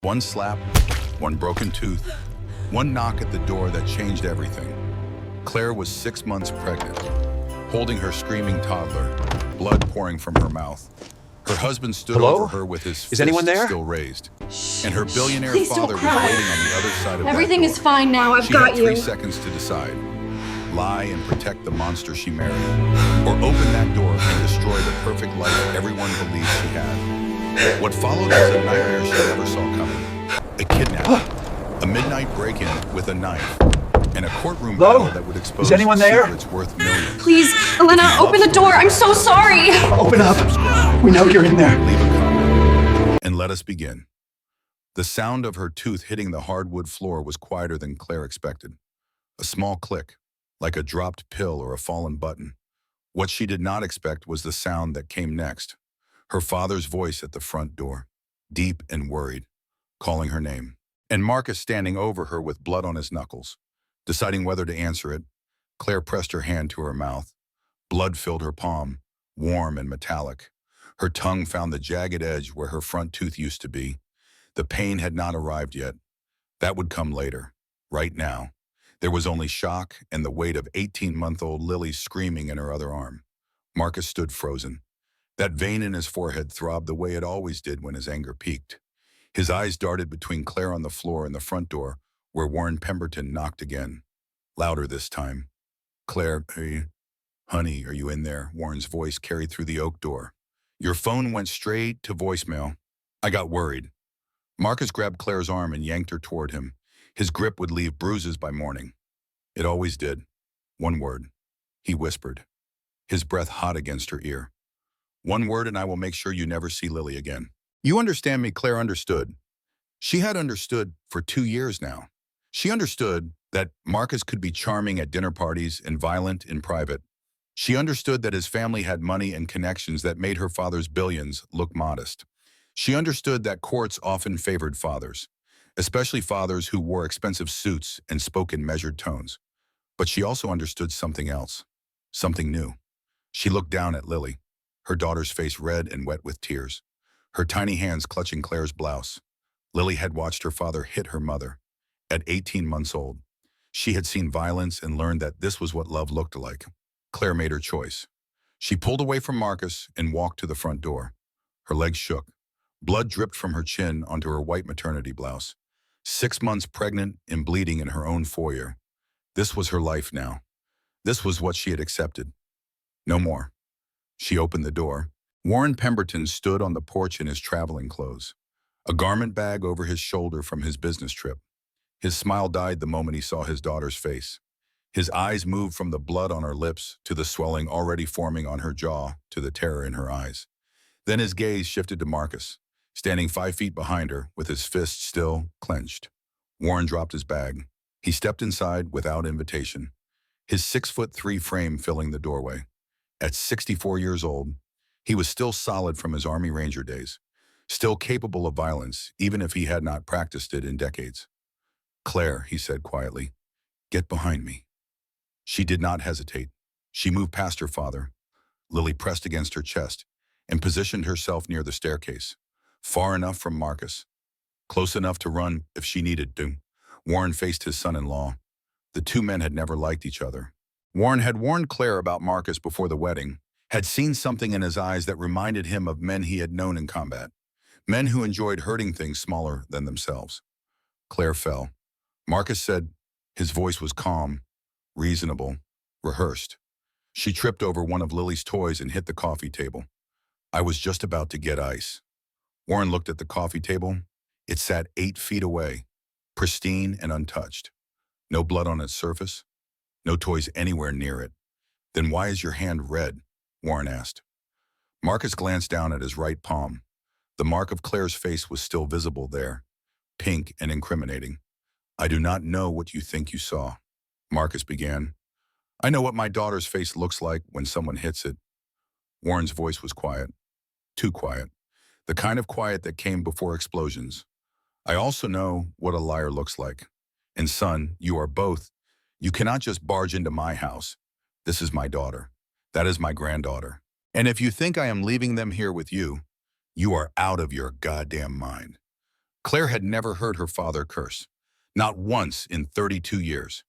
One slap, one broken tooth, one knock at the door that changed everything. Claire was 6 months pregnant, holding her screaming toddler, blood pouring from her mouth. Her husband stood over her with his fist still raised, and her billionaire father was waiting on the other side of Everything that door. is fine now. I've got She had you. 3 seconds to decide: lie and protect the monster she married, or open that door and destroy the perfect life everyone believed she had. What followed was a nightmare she never saw coming. A kidnapping, a midnight break-in with a knife, and a courtroom battle that would expose secrets worth millions. Please, Elena, open the door. I'm so sorry. Open up. We know you're in there. Leave a comment, and let us begin. The sound of her tooth hitting the hardwood floor was quieter than Claire expected. A small click, like a dropped pill or a fallen button. What she did not expect was the sound that came next. Her father's voice at the front door, deep and worried, calling her name. And Marcus standing over her with blood on his knuckles. Deciding whether to answer it, Claire pressed her hand to her mouth. Blood filled her palm, warm and metallic. Her tongue found the jagged edge where her front tooth used to be. The pain had not arrived yet. That would come later. Right now, there was only shock and the weight of 18-month-old Lily screaming in her other arm. Marcus stood frozen. That vein in his forehead throbbed the way it always did when his anger peaked. His eyes darted between Claire on the floor and the front door, where Warren Pemberton knocked again. Louder this time. "Claire, hey, honey, are you in there?" Warren's voice carried through the oak door. "Your phone went straight to voicemail. I got worried." Marcus grabbed Claire's arm and yanked her toward him. His grip would leave bruises by morning. It always did. "One word," he whispered, his breath hot against her ear. "One word and I will make sure you never see Lily again." "You understand me?" Claire understood. She had understood for 2 years now. She understood that Marcus could be charming at dinner parties and violent in private. She understood that his family had money and connections that made her father's billions look modest. She understood that courts often favored fathers, especially fathers who wore expensive suits and spoke in measured tones. But she also understood something else, something new. She looked down at Lily, her daughter's face red and wet with tears, her tiny hands clutching Claire's blouse. Lily had watched her father hit her mother. At 18 months old, she had seen violence and learned that this was what love looked like. Claire made her choice. She pulled away from Marcus and walked to the front door. Her legs shook. Blood dripped from her chin onto her white maternity blouse. 6 months pregnant and bleeding in her own foyer. This was her life now. This was what she had accepted. No more. She opened the door. Warren Pemberton stood on the porch in his traveling clothes, a garment bag over his shoulder from his business trip. His smile died the moment he saw his daughter's face. His eyes moved from the blood on her lips to the swelling already forming on her jaw to the terror in her eyes. Then his gaze shifted to Marcus, standing 5 feet behind her with his fist still clenched. Warren dropped his bag. He stepped inside without invitation, his 6'3" frame filling the doorway. At 64 years old, he was still solid from his Army Ranger days, still capable of violence, even if he had not practiced it in decades. "Claire," he said quietly, "get behind me." She did not hesitate. She moved past her father. Lily pressed against her chest and positioned herself near the staircase, far enough from Marcus, close enough to run if she needed to. Warren faced his son-in-law. The two men had never liked each other. Warren had warned Claire about Marcus before the wedding, had seen something in his eyes that reminded him of men he had known in combat, men who enjoyed hurting things smaller than themselves. Claire fell. Marcus said, his voice was calm, reasonable, rehearsed. She tripped over one of Lily's toys and hit the coffee table. "I was just about to get ice." Warren looked at the coffee table. It sat 8 feet away, pristine and untouched. No blood on its surface, no toys anywhere near it. "Then why is your hand red?" Warren asked. Marcus glanced down at his right palm. The mark of Claire's face was still visible there, pink and incriminating. "I do not know what you think you saw," Marcus began. "I know what my daughter's face looks like when someone hits it." Warren's voice was quiet, too quiet, the kind of quiet that came before explosions. "I also know what a liar looks like. And son, you are both. You cannot just barge into my house. This is my daughter. That is my granddaughter. And if you think I am leaving them here with you, you are out of your goddamn mind." Claire had never heard her father curse. Not once in 32 years.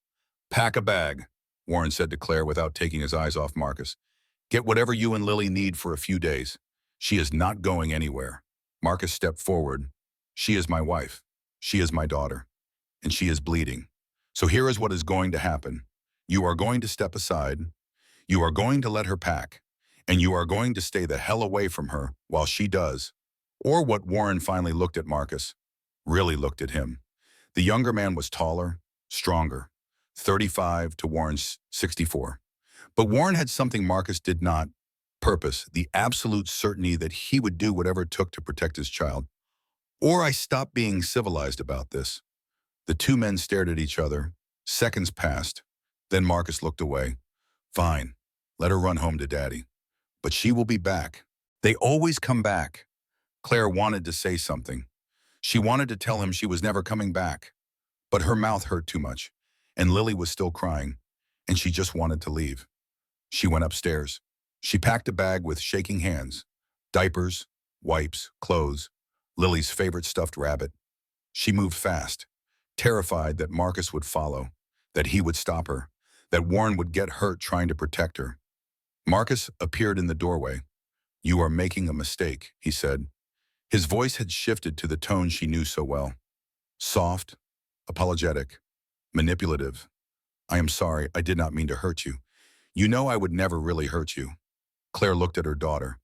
Pack a bag, Warren said to Claire without taking his eyes off Marcus. Get whatever you and Lily need for a few days. She is not going anywhere. Marcus stepped forward. She is my wife. She is my daughter. And she is bleeding. So here is what is going to happen. You are going to step aside. You are going to let her pack. And you are going to stay the hell away from her while she does. Or what Warren finally looked at Marcus. Really looked at him. The younger man was taller, stronger. 35 to Warren's 64. But Warren had something Marcus did not. Purpose, the absolute certainty that he would do whatever it took to protect his child. Or I stopped being civilized about this. The two men stared at each other. Seconds passed. Then Marcus looked away. Fine, let her run home to Daddy. But she will be back. They always come back. Claire wanted to say something. She wanted to tell him she was never coming back. But her mouth hurt too much, and Lily was still crying, and she just wanted to leave. She went upstairs. She packed a bag with shaking hands. Diapers, wipes, clothes, Lily's favorite stuffed rabbit. She moved fast, terrified that Marcus would follow, that he would stop her, that Warren would get hurt trying to protect her. Marcus appeared in the doorway. You are making a mistake, he said. His voice had shifted to the tone she knew so well. Soft, apologetic, manipulative. I am sorry, I did not mean to hurt you. You know I would never really hurt you. Claire looked at her daughter,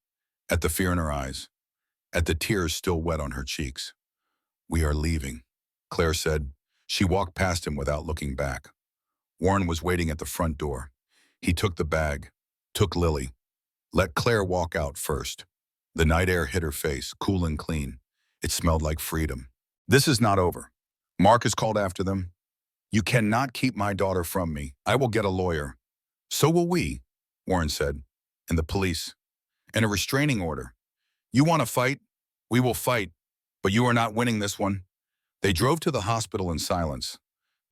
at the fear in her eyes, at the tears still wet on her cheeks. We are leaving, Claire said. She walked past him without looking back. Warren was waiting at the front door. He took the bag, took Lily. Let Claire walk out first. The night air hit her face, cool and clean. It smelled like freedom. This is not over. Marcus called after them. You cannot keep my daughter from me. I will get a lawyer. So will we, Warren said. And the police. And a restraining order. You want to fight? We will fight. But you are not winning this one. They drove to the hospital in silence.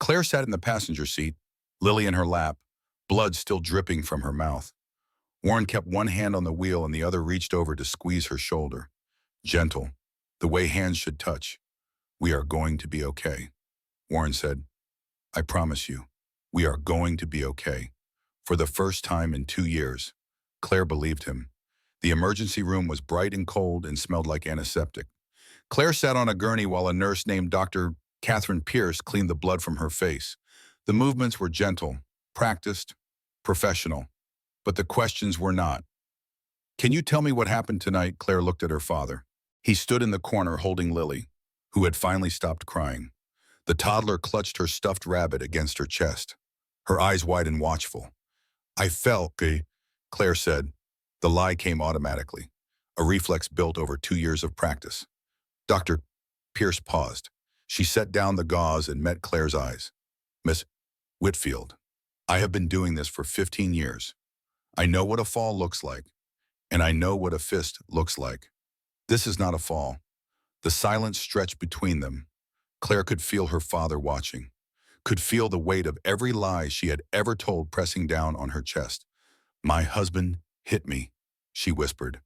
Claire sat in the passenger seat, Lily in her lap, blood still dripping from her mouth. Warren kept one hand on the wheel and the other reached over to squeeze her shoulder. Gentle, the way hands should touch. We are going to be okay, Warren said. I promise you, we are going to be okay. For the first time in 2 years, Claire believed him. The emergency room was bright and cold and smelled like antiseptic. Claire sat on a gurney while a nurse named Dr. Catherine Pierce cleaned the blood from her face. The movements were gentle, practiced, professional, but the questions were not. Can you tell me what happened tonight? Claire looked at her father. He stood in the corner holding Lily, who had finally stopped crying. The toddler clutched her stuffed rabbit against her chest, her eyes wide and watchful. I felt, Claire said. The lie came automatically, a reflex built over 2 years of practice. Dr. Pierce paused. She set down the gauze and met Claire's eyes. Miss Whitfield, I have been doing this for 15 years. I know what a fall looks like, and I know what a fist looks like. This is not a fall. The silence stretched between them. Claire could feel her father watching, could feel the weight of every lie she had ever told pressing down on her chest. My husband hit me, she whispered.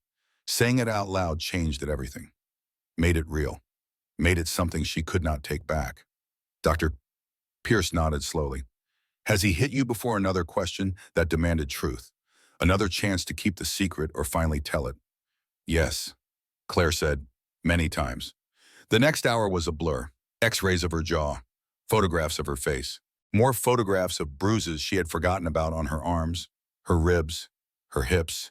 Saying it out loud changed everything, made it real, made it something she could not take back. Dr. Pierce nodded slowly. Has he hit you before? Another question that demanded truth. Another chance to keep the secret or finally tell it. Yes, Claire said, many times. The next hour was a blur. X-rays of her jaw, photographs of her face, more photographs of bruises she had forgotten about on her arms, her ribs, her hips.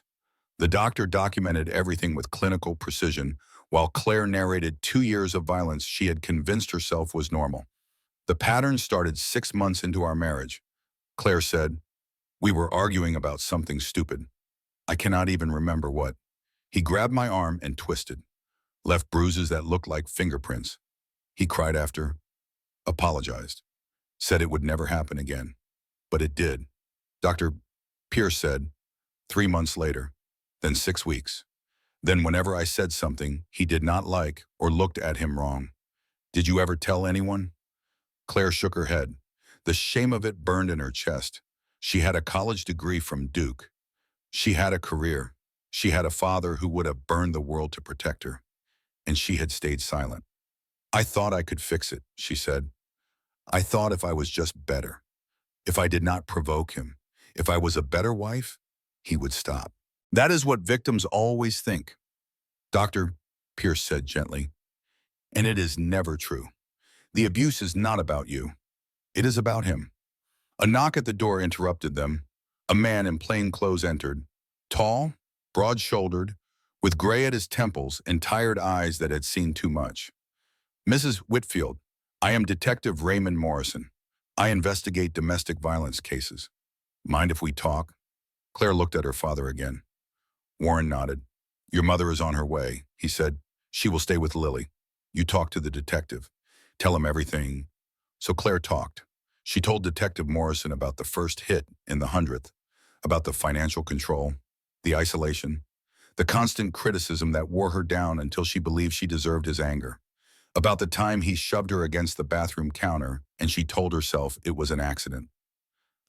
The doctor documented everything with clinical precision, while Claire narrated 2 years of violence she had convinced herself was normal. The pattern started 6 months into our marriage. Claire said, we were arguing about something stupid. I cannot even remember what. He grabbed my arm and twisted, left bruises that looked like fingerprints. He cried after, apologized, said it would never happen again. But it did. Dr. Pierce said, 3 months later, then 6 weeks. Then whenever I said something he did not like or looked at him wrong. Did you ever tell anyone? Claire shook her head. The shame of it burned in her chest. She had a college degree from Duke. She had a career. She had a father who would have burned the world to protect her. And she had stayed silent. I thought I could fix it, she said. I thought if I was just better, if I did not provoke him, if I was a better wife, he would stop. That is what victims always think. Dr. Pierce said gently, and it is never true. The abuse is not about you. It is about him. A knock at the door interrupted them. A man in plain clothes entered, tall, broad-shouldered, with gray at his temples and tired eyes that had seen too much. Mrs. Whitfield, I am Detective Raymond Morrison. I investigate domestic violence cases. Mind if we talk? Claire looked at her father again. Warren nodded. Your mother is on her way, he said. She will stay with Lily. You talk to the detective. Tell him everything. So Claire talked. She told Detective Morrison about the first hit in the 100th, about the financial control, the isolation, the constant criticism that wore her down until she believed she deserved his anger, about the time he shoved her against the bathroom counter and she told herself it was an accident,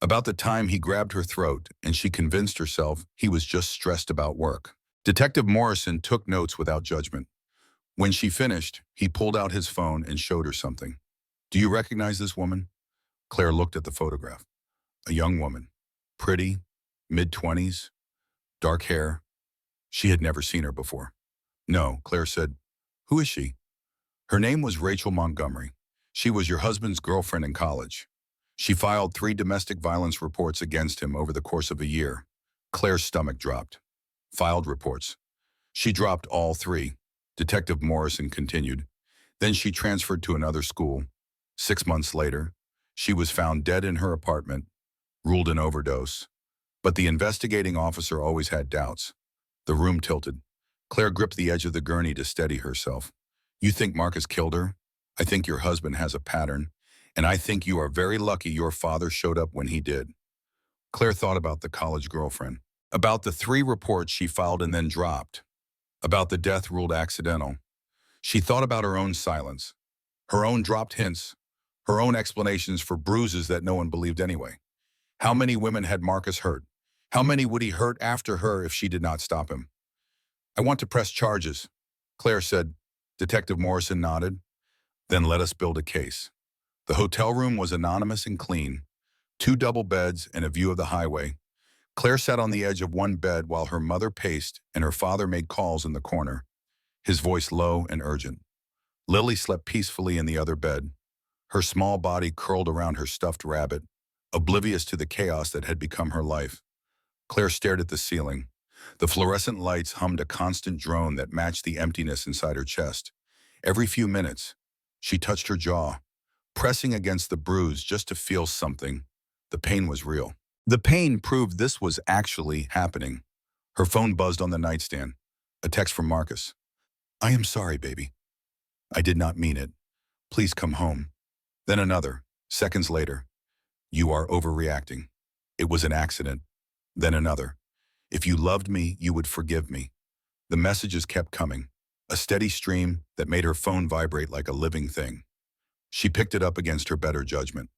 about the time he grabbed her throat and she convinced herself he was just stressed about work. Detective Morrison took notes without judgment. When she finished, he pulled out his phone and showed her something. Do you recognize this woman? Claire looked at the photograph. A young woman, pretty, mid-20s, dark hair. She had never seen her before. No, Claire said. Who is she? Her name was Rachel Montgomery. She was your husband's girlfriend in college. She filed 3 domestic violence reports against him over the course of a year. Claire's stomach dropped. Filed reports. She dropped all 3. Detective Morrison continued. Then she transferred to another school. 6 months later, she was found dead in her apartment, ruled an overdose. But the investigating officer always had doubts. The room tilted. Claire gripped the edge of the gurney to steady herself. You think Marcus killed her? I think your husband has a pattern, and I think you are very lucky your father showed up when he did. Claire thought about the college girlfriend, about the 3 reports she filed and then dropped, about the death ruled accidental. She thought about her own silence, her own dropped hints, her own explanations for bruises that no one believed anyway. How many women had Marcus hurt? How many would he hurt after her if she did not stop him? I want to press charges, Claire said. Detective Morrison nodded. Then let us build a case. The hotel room was anonymous and clean. 2 double beds and a view of the highway. Claire sat on the edge of one bed while her mother paced and her father made calls in the corner, his voice low and urgent. Lily slept peacefully in the other bed, her small body curled around her stuffed rabbit, oblivious to the chaos that had become her life. Claire stared at the ceiling. The fluorescent lights hummed a constant drone that matched the emptiness inside her chest. Every few minutes, she touched her jaw, pressing against the bruise just to feel something. The pain was real. The pain proved this was actually happening. Her phone buzzed on the nightstand. A text from Marcus. I am sorry, baby. I did not mean it. Please come home. Then another, seconds later. You are overreacting. It was an accident. Then another. If you loved me, you would forgive me. The messages kept coming, a steady stream that made her phone vibrate like a living thing. She picked it up against her better judgment,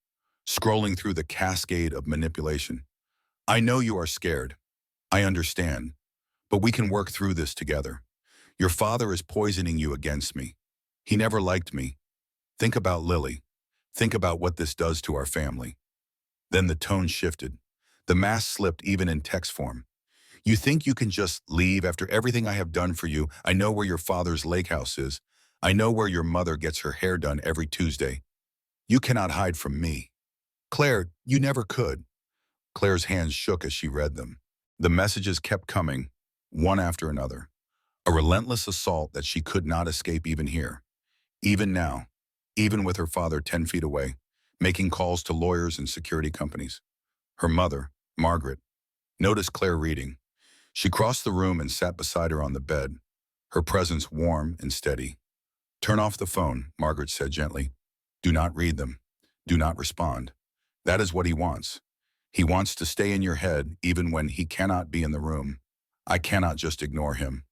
scrolling through the cascade of manipulation. I know you are scared. I understand. But we can work through this together. Your father is poisoning you against me. He never liked me. Think about Lily. Think about what this does to our family. Then the tone shifted. The mask slipped even in text form. You think you can just leave after everything I have done for you? I know where your father's lake house is. I know where your mother gets her hair done every Tuesday. You cannot hide from me. Claire, you never could. Claire's hands shook as she read them. The messages kept coming, one after another. A relentless assault that she could not escape even here. Even now, even with her father 10 feet away, making calls to lawyers and security companies. Her mother, Margaret, noticed Claire reading. She crossed the room and sat beside her on the bed, her presence warm and steady. Turn off the phone, Margaret said gently. Do not read them. Do not respond. That is what he wants. He wants to stay in your head even when he cannot be in the room. I cannot just ignore him.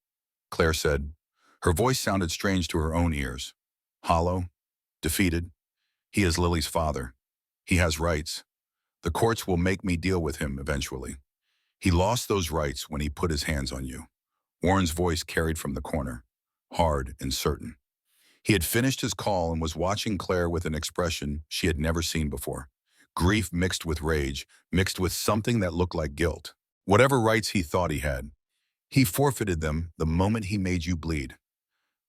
Claire said. Her voice sounded strange to her own ears. Hollow, defeated. He is Lily's father. He has rights. The courts will make me deal with him eventually. He lost those rights when he put his hands on you. Warren's voice carried from the corner, hard and certain. He had finished his call and was watching Claire with an expression she had never seen before. Grief mixed with rage, mixed with something that looked like guilt. Whatever rights he thought he had, he forfeited them the moment he made you bleed.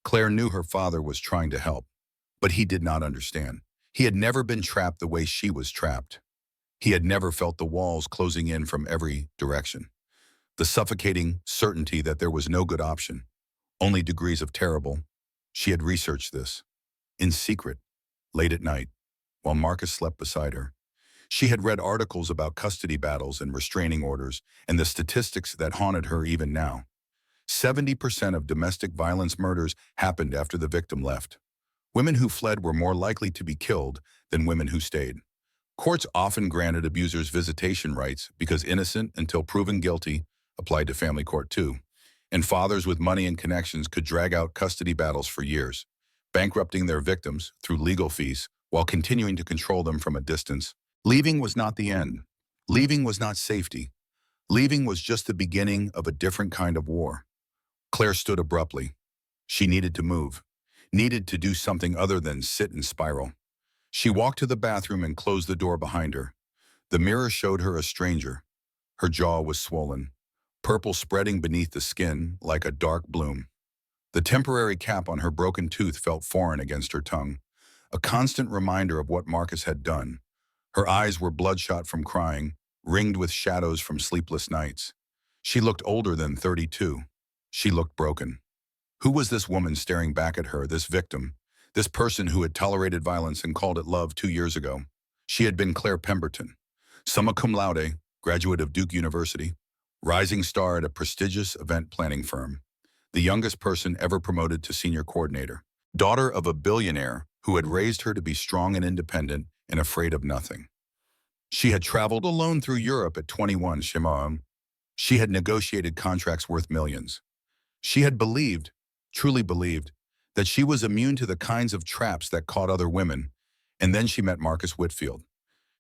Claire knew her father was trying to help, but he did not understand. He had never been trapped the way she was trapped. He had never felt the walls closing in from every direction. The suffocating certainty that there was no good option, only degrees of terrible. She had researched this, in secret, late at night, while Marcus slept beside her. She had read articles about custody battles and restraining orders and the statistics that haunted her even now. 70% of domestic violence murders happened after the victim left. Women who fled were more likely to be killed than women who stayed. Courts often granted abusers visitation rights because innocent until proven guilty applied to family court too. And fathers with money and connections could drag out custody battles for years, bankrupting their victims through legal fees while continuing to control them from a distance. Leaving was not the end. Leaving was not safety. Leaving was just the beginning of a different kind of war. Claire stood abruptly. She needed to move, needed to do something other than sit and spiral. She walked to the bathroom and closed the door behind her. The mirror showed her a stranger. Her jaw was swollen, purple spreading beneath the skin like a dark bloom. The temporary cap on her broken tooth felt foreign against her tongue, a constant reminder of what Marcus had done. Her eyes were bloodshot from crying, ringed with shadows from sleepless nights. She looked older than 32. She looked broken. Who was this woman staring back at her, this victim, this person who had tolerated violence and called it love 2 years ago? She had been Claire Pemberton, summa cum laude, graduate of Duke University, rising star at a prestigious event planning firm, the youngest person ever promoted to senior coordinator, daughter of a billionaire who had raised her to be strong and independent and afraid of nothing. She had traveled alone through Europe at 21, Shimon. She had negotiated contracts worth millions. She had believed, truly believed, that she was immune to the kinds of traps that caught other women, and then she met Marcus Whitfield.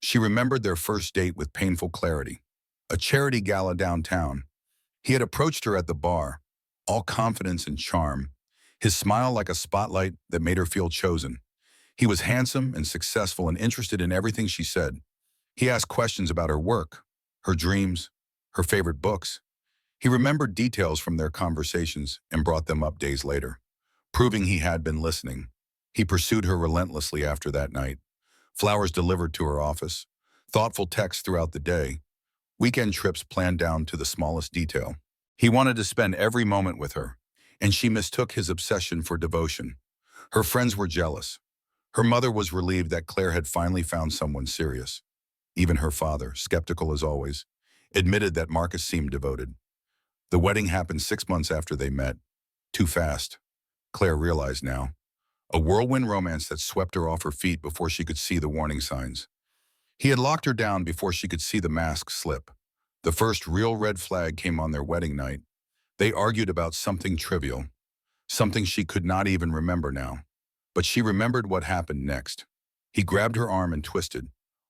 She remembered their first date with painful clarity, a charity gala downtown. He had approached her at the bar, all confidence and charm, his smile like a spotlight that made her feel chosen. He was handsome and successful and interested in everything she said. He asked questions about her work, her dreams, her favorite books. He remembered details from their conversations and brought them up days later, proving he had been listening. He pursued her relentlessly after that night. Flowers delivered to her office, thoughtful texts throughout the day, weekend trips planned down to the smallest detail. He wanted to spend every moment with her, and she mistook his obsession for devotion. Her friends were jealous. Her mother was relieved that Claire had finally found someone serious. Even her father, skeptical as always, admitted that Marcus seemed devoted. The wedding happened 6 months after they met. Too fast, Claire realized now. A whirlwind romance that swept her off her feet before she could see the warning signs. He had locked her down before she could see the mask slip. The first real red flag came on their wedding night. They argued about something trivial, something she could not even remember now. But she remembered what happened next. He grabbed her arm and twisted,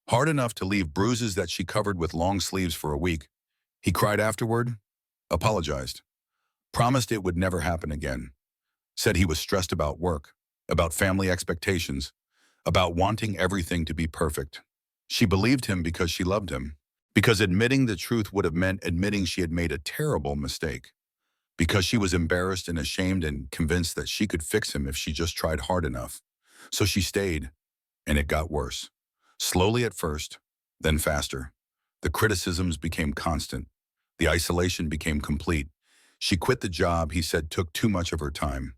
hard enough to leave bruises that she covered with long sleeves for a week. He cried afterward, apologized, promised it would never happen again, said he was stressed about work, about family expectations, about wanting everything to be perfect. She believed him because she loved him, because admitting the truth would have meant admitting she had made a terrible mistake, because she was embarrassed and ashamed and convinced that she could fix him if she just tried hard enough. So she stayed, and it got worse. Slowly at first, then faster. The criticisms became constant. The isolation became complete. She quit the job he said took too much of her time.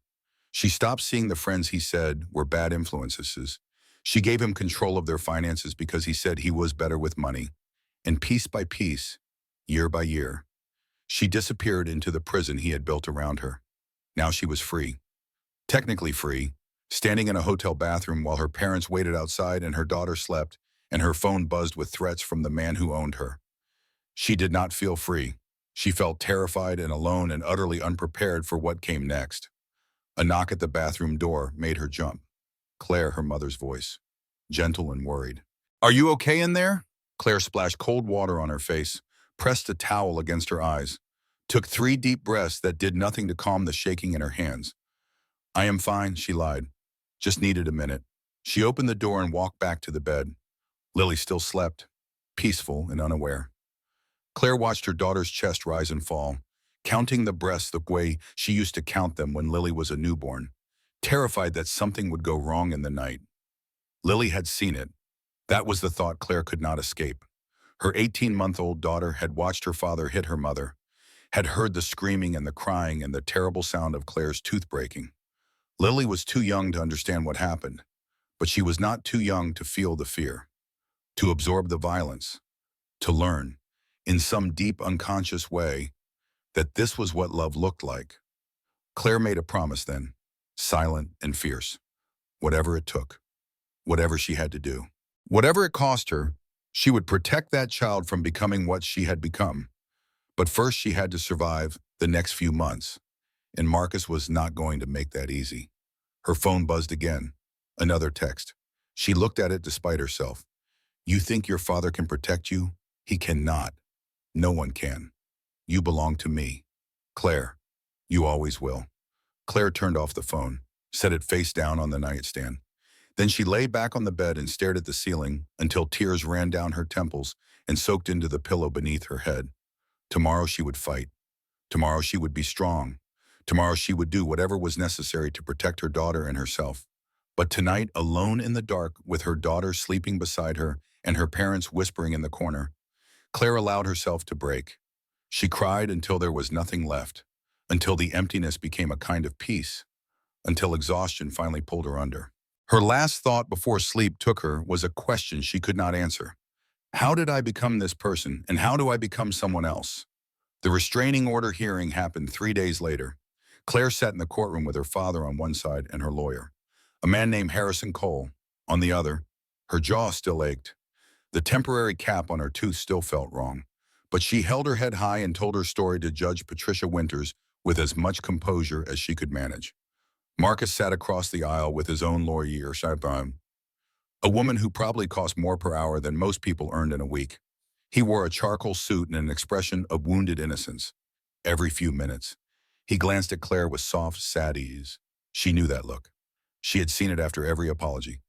She stopped seeing the friends he said were bad influences. She gave him control of their finances because he said he was better with money. And piece by piece, year by year, she disappeared into the prison he had built around her. Now she was free. Technically free, standing in a hotel bathroom while her parents waited outside and her daughter slept, and her phone buzzed with threats from the man who owned her. She did not feel free. She felt terrified and alone and utterly unprepared for what came next. A knock at the bathroom door made her jump. Claire, her mother's voice, gentle and worried. "Are you okay in there?" Claire splashed cold water on her face, pressed a towel against her eyes, took 3 deep breaths that did nothing to calm the shaking in her hands. "I am fine," she lied. Just needed a minute. She opened the door and walked back to the bed. Lily still slept, peaceful and unaware. Claire watched her daughter's chest rise and fall, counting the breaths the way she used to count them when Lily was a newborn, terrified that something would go wrong in the night. Lily had seen it. That was the thought Claire could not escape. Her 18-month-old daughter had watched her father hit her mother, had heard the screaming and the crying and the terrible sound of Claire's tooth breaking. Lily was too young to understand what happened, but she was not too young to feel the fear, to absorb the violence, to learn, in some deep unconscious way, that this was what love looked like. Claire made a promise then, silent and fierce. Whatever it took, whatever she had to do, whatever it cost her, she would protect that child from becoming what she had become. But first she had to survive the next few months, and Marcus was not going to make that easy. Her phone buzzed again. Another text. She looked at it despite herself. You think your father can protect you? He cannot. No one can. You belong to me. Claire, you always will. Claire turned off the phone, set it face down on the nightstand. Then she lay back on the bed and stared at the ceiling until tears ran down her temples and soaked into the pillow beneath her head. Tomorrow she would fight. Tomorrow she would be strong. Tomorrow she would do whatever was necessary to protect her daughter and herself. But tonight, alone in the dark, with her daughter sleeping beside her and her parents whispering in the corner, Claire allowed herself to break. She cried until there was nothing left, until the emptiness became a kind of peace, until exhaustion finally pulled her under. Her last thought before sleep took her was a question she could not answer. How did I become this person, and how do I become someone else? The restraining order hearing happened 3 days later. Claire sat in the courtroom with her father on one side and her lawyer, a man named Harrison Cole, on the other. Her jaw still ached. The temporary cap on her tooth still felt wrong, but she held her head high and told her story to Judge Patricia Winters with as much composure as she could manage. Marcus sat across the aisle with his own lawyer, a woman who probably cost more per hour than most people earned in a week. He wore a charcoal suit and an expression of wounded innocence. Every few minutes, he glanced at Claire with soft, sad ease. She knew that look. She had seen it after every apology,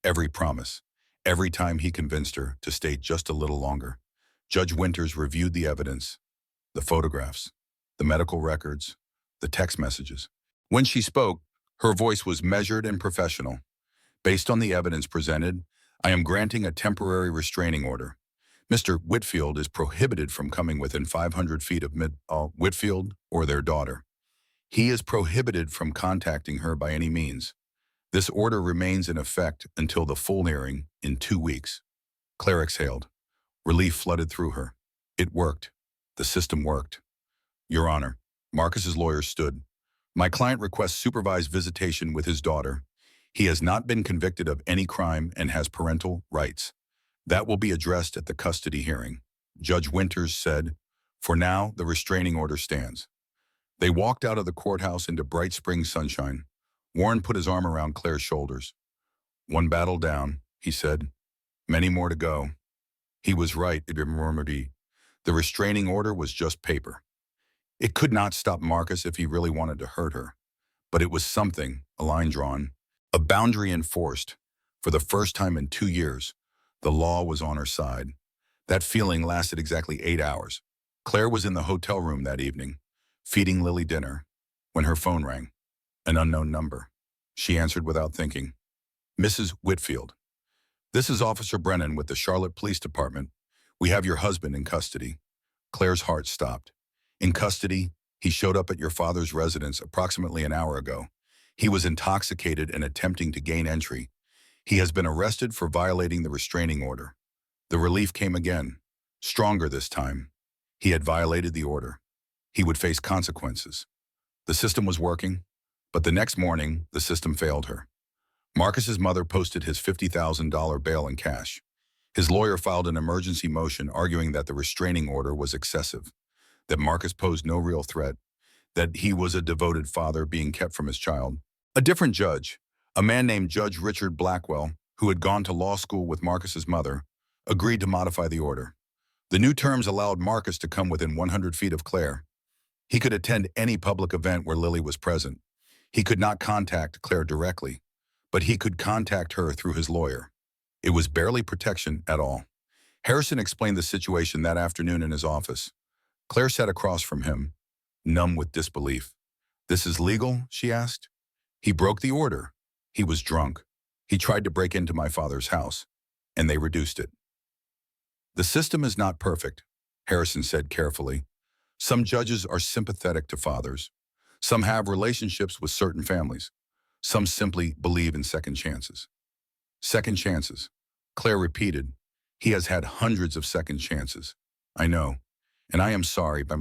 every promise, every time he convinced her to stay just a little longer. Judge Winters reviewed the evidence, the photographs, the medical records, the text messages. When she spoke, her voice was measured and professional. Based on the evidence presented, I am granting a temporary restraining order. Mr. Whitfield is prohibited from coming within 500 feet of Whitfield or their daughter. He is prohibited from contacting her by any means. This order remains in effect until the full hearing in 2 weeks. Claire exhaled. Relief flooded through her. It worked. The system worked. Your Honor, Marcus's lawyer stood. My client requests supervised visitation with his daughter. He has not been convicted of any crime and has parental rights. That will be addressed at the custody hearing. Judge Winters said, for now, the restraining order stands. They walked out of the courthouse into bright spring sunshine. Warren put his arm around Claire's shoulders. One battle down, he said. Many more to go. He was right, the restraining order was just paper. It could not stop Marcus if he really wanted to hurt her. But it was something, a line drawn, a boundary enforced. For the first time in 2 years, the law was on her side. That feeling lasted exactly 8 hours. Claire was in the hotel room that evening, feeding Lily dinner, when her phone rang. An unknown number. She answered without thinking. Mrs. Whitfield. This is Officer Brennan with the Charlotte Police Department. We have your husband in custody. Claire's heart stopped. In custody, he showed up at your father's residence approximately an hour ago. He was intoxicated and attempting to gain entry. He has been arrested for violating the restraining order. The relief came again, stronger this time. He had violated the order. He would face consequences. The system was working, but the next morning, the system failed her. Marcus's mother posted his $50,000 bail in cash. His lawyer filed an emergency motion arguing that the restraining order was excessive, that Marcus posed no real threat, that he was a devoted father being kept from his child. A different judge, a man named Judge Richard Blackwell, who had gone to law school with Marcus's mother, agreed to modify the order. The new terms allowed Marcus to come within 100 feet of Claire. He could attend any public event where Lily was present. He could not contact Claire directly, but he could contact her through his lawyer. It was barely protection at all. Harrison explained the situation that afternoon in his office. Claire sat across from him, numb with disbelief. "This is legal?" she asked. "He broke the order. He was drunk. He tried to break into my father's house, and they reduced it." "The system is not perfect," Harrison said carefully. "Some judges are sympathetic to fathers. Some have relationships with certain families. Some simply believe in second chances." "Second chances," Claire repeated. "He has had hundreds of second chances. I know, and I am sorry, but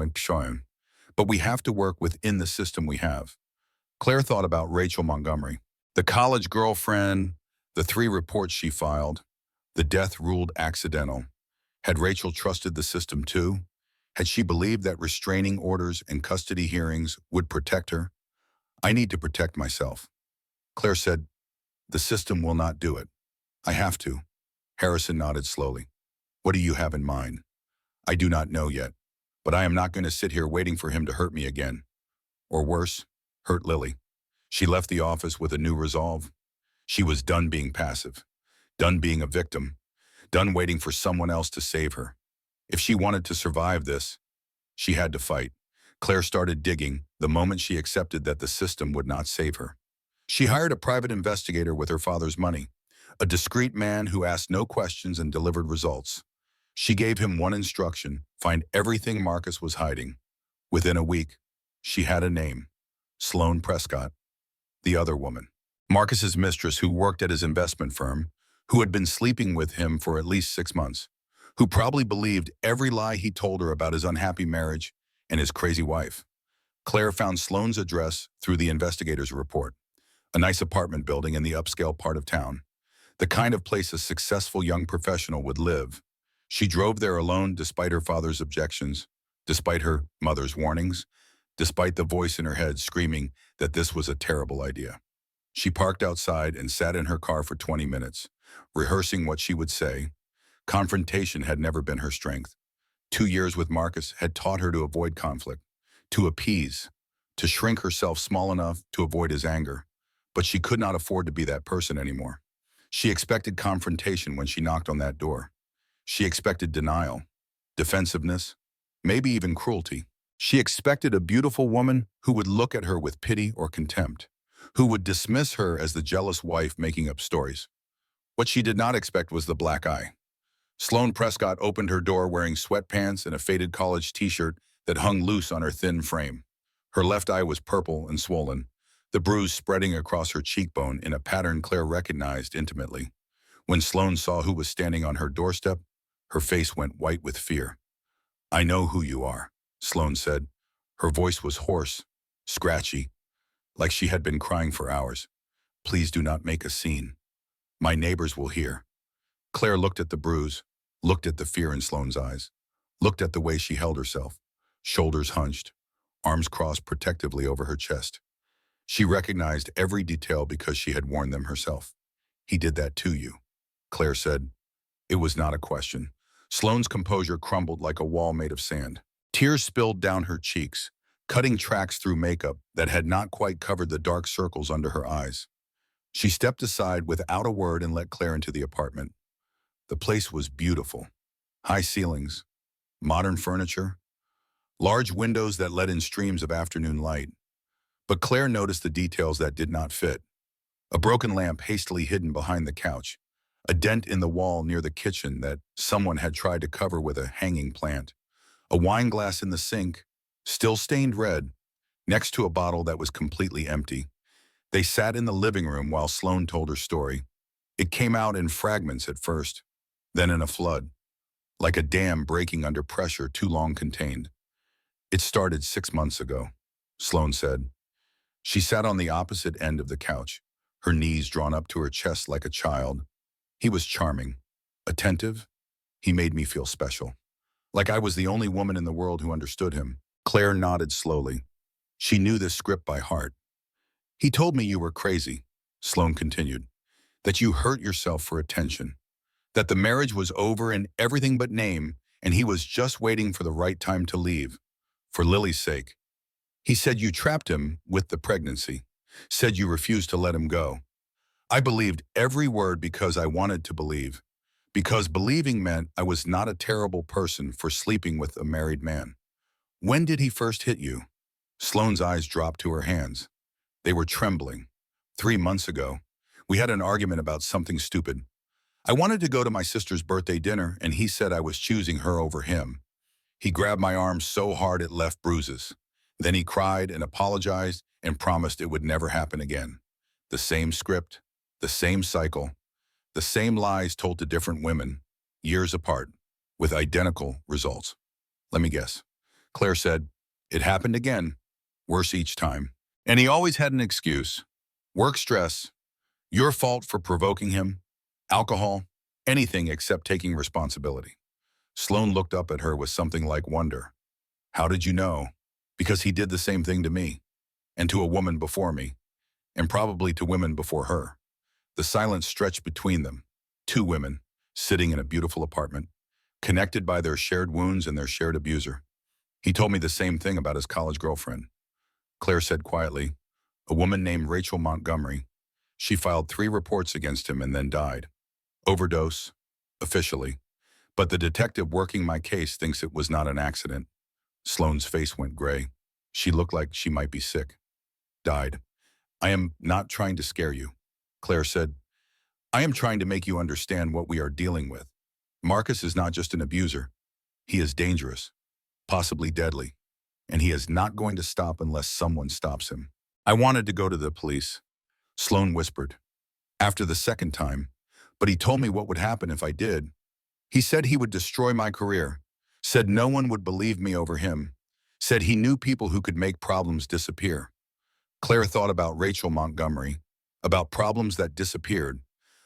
we have to work within the system we have." Claire thought about Rachel Montgomery, the college girlfriend, the 3 reports she filed, the death ruled accidental. Had Rachel trusted the system too? Had she believed that restraining orders and custody hearings would protect her? "I need to protect myself." Claire said, "The system will not do it. I have to." Harrison nodded slowly. "What do you have in mind?" "I do not know yet, but I am not going to sit here waiting for him to hurt me again. Or worse, hurt Lily." She left the office with a new resolve. She was done being passive, done being a victim, done waiting for someone else to save her. If she wanted to survive this, she had to fight. Claire started digging the moment she accepted that the system would not save her. She hired a private investigator with her father's money, a discreet man who asked no questions and delivered results. She gave him one instruction: find everything Marcus was hiding. Within a week, she had a name: Sloane Prescott, the other woman. Marcus's mistress, who worked at his investment firm, who had been sleeping with him for at least 6 months, who probably believed every lie he told her about his unhappy marriage and his crazy wife. Claire found Sloane's address through the investigator's report, a nice apartment building in the upscale part of town, the kind of place a successful young professional would live. She drove there alone despite her father's objections, despite her mother's warnings, despite the voice in her head screaming that this was a terrible idea. She parked outside and sat in her car for 20 minutes, rehearsing what she would say. Confrontation had never been her strength. 2 years with Marcus had taught her to avoid conflict, to appease, to shrink herself small enough to avoid his anger. But she could not afford to be that person anymore. She expected confrontation when she knocked on that door. She expected denial, defensiveness, maybe even cruelty. She expected a beautiful woman who would look at her with pity or contempt, who would dismiss her as the jealous wife making up stories. What she did not expect was the black eye. Sloane Prescott opened her door wearing sweatpants and a faded college t-shirt that hung loose on her thin frame. Her left eye was purple and swollen, the bruise spreading across her cheekbone in a pattern Claire recognized intimately. When Sloane saw who was standing on her doorstep, her face went white with fear. "I know who you are," Sloane said. Her voice was hoarse, scratchy, like she had been crying for hours. "Please do not make a scene. My neighbors will hear." Claire looked at the bruise, looked at the fear in Sloane's eyes, looked at the way she held herself, shoulders hunched, arms crossed protectively over her chest. She recognized every detail because she had worn them herself. "He did that to you," Claire said. It was not a question. Sloane's composure crumbled like a wall made of sand. Tears spilled down her cheeks, cutting tracks through makeup that had not quite covered the dark circles under her eyes. She stepped aside without a word and let Claire into the apartment. The place was beautiful. High ceilings, modern furniture, large windows that let in streams of afternoon light. But Claire noticed the details that did not fit. A broken lamp hastily hidden behind the couch, a dent in the wall near the kitchen that someone had tried to cover with a hanging plant, a wine glass in the sink, still stained red, next to a bottle that was completely empty. They sat in the living room while Sloane told her story. It came out in fragments at first, then in a flood, like a dam breaking under pressure too long contained. "It started 6 months ago," Sloane said. She sat on the opposite end of the couch, her knees drawn up to her chest like a child. "He was charming, attentive. He made me feel special, like I was the only woman in the world who understood him." Claire nodded slowly. She knew this script by heart. "He told me you were crazy," Sloane continued, "that you hurt yourself for attention, that the marriage was over in everything but name, and he was just waiting for the right time to leave, for Lily's sake. He said you trapped him with the pregnancy, said you refused to let him go. I believed every word because I wanted to believe, because believing meant I was not a terrible person for sleeping with a married man. When did he first hit you? Sloane's eyes dropped to her hands. They were trembling. 3 months ago. We had an argument about something stupid. I wanted to go to my sister's birthday dinner, and he said I was choosing her over him. He grabbed my arm so hard it left bruises. Then he cried and apologized and promised it would never happen again. The same script, the same cycle, the same lies told to different women, years apart, with identical results. Let me guess. Claire said, "It happened again, worse each time." And he always had an excuse. Work stress, your fault for provoking him, alcohol, anything except taking responsibility. Sloane looked up at her with something like wonder. How did you know? Because he did the same thing to me, and to a woman before me, and probably to women before her. The silence stretched between them, two women, sitting in a beautiful apartment, connected by their shared wounds and their shared abuser. He told me the same thing about his college girlfriend. Claire said quietly, a woman named Rachel Montgomery. She filed 3 reports against him and then died. Overdose, officially. But the detective working my case thinks it was not an accident. Sloane's face went gray. She looked like she might be sick. Died. I am not trying to scare you. Claire said, I am trying to make you understand what we are dealing with. Marcus is not just an abuser. He is dangerous, possibly deadly, and he is not going to stop unless someone stops him. I wanted to go to the police, Sloane whispered. After the second time, but he told me what would happen if I did. He said he would destroy my career, said no one would believe me over him, said he knew people who could make problems disappear. Claire thought about Rachel Montgomery, about problems that disappeared,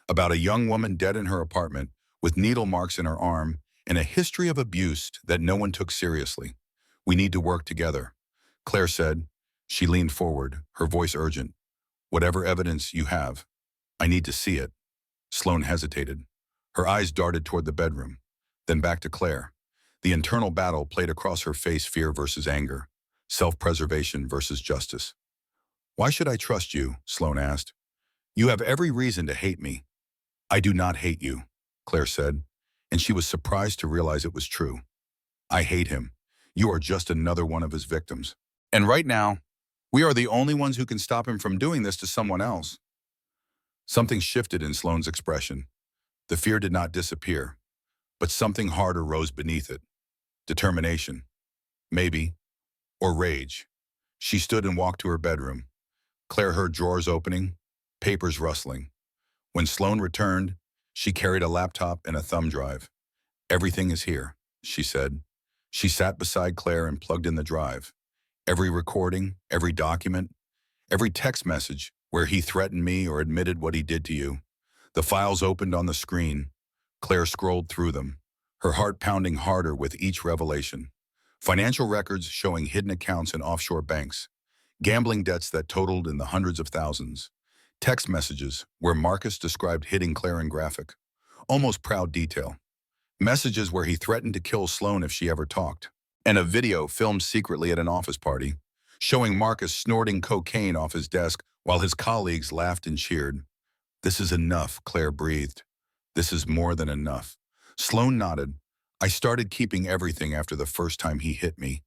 about a young woman dead in her apartment with needle marks in her arm and a history of abuse that no one took seriously. We need to work together, Claire said. She leaned forward, her voice urgent. Whatever evidence you have, I need to see it. Sloane hesitated. Her eyes darted toward the bedroom, then back to Claire. The internal battle played across her face, fear versus anger, self-preservation versus justice. Why should I trust you? Sloane asked. You have every reason to hate me. I do not hate you, Claire said, and she was surprised to realize it was true. I hate him. You are just another one of his victims. And right now, we are the only ones who can stop him from doing this to someone else. Something shifted in Sloane's expression. The fear did not disappear, but something harder rose beneath it. Determination, maybe, or rage. She stood and walked to her bedroom. Claire heard drawers opening, papers rustling. When Sloane returned, she carried a laptop and a thumb drive. Everything is here, she said. She sat beside Claire and plugged in the drive. Every recording, every document, every text message where he threatened me or admitted what he did to you. The files opened on the screen. Claire scrolled through them, her heart pounding harder with each revelation. Financial records showing hidden accounts in offshore banks, gambling debts that totaled in the hundreds of thousands, text messages where Marcus described hitting Claire in graphic, almost proud detail, messages where he threatened to kill Sloane if she ever talked, and a video filmed secretly at an office party, showing Marcus snorting cocaine off his desk while his colleagues laughed and cheered. This is enough, Claire breathed. This is more than enough. Sloane nodded. I started keeping everything after the first time he hit me.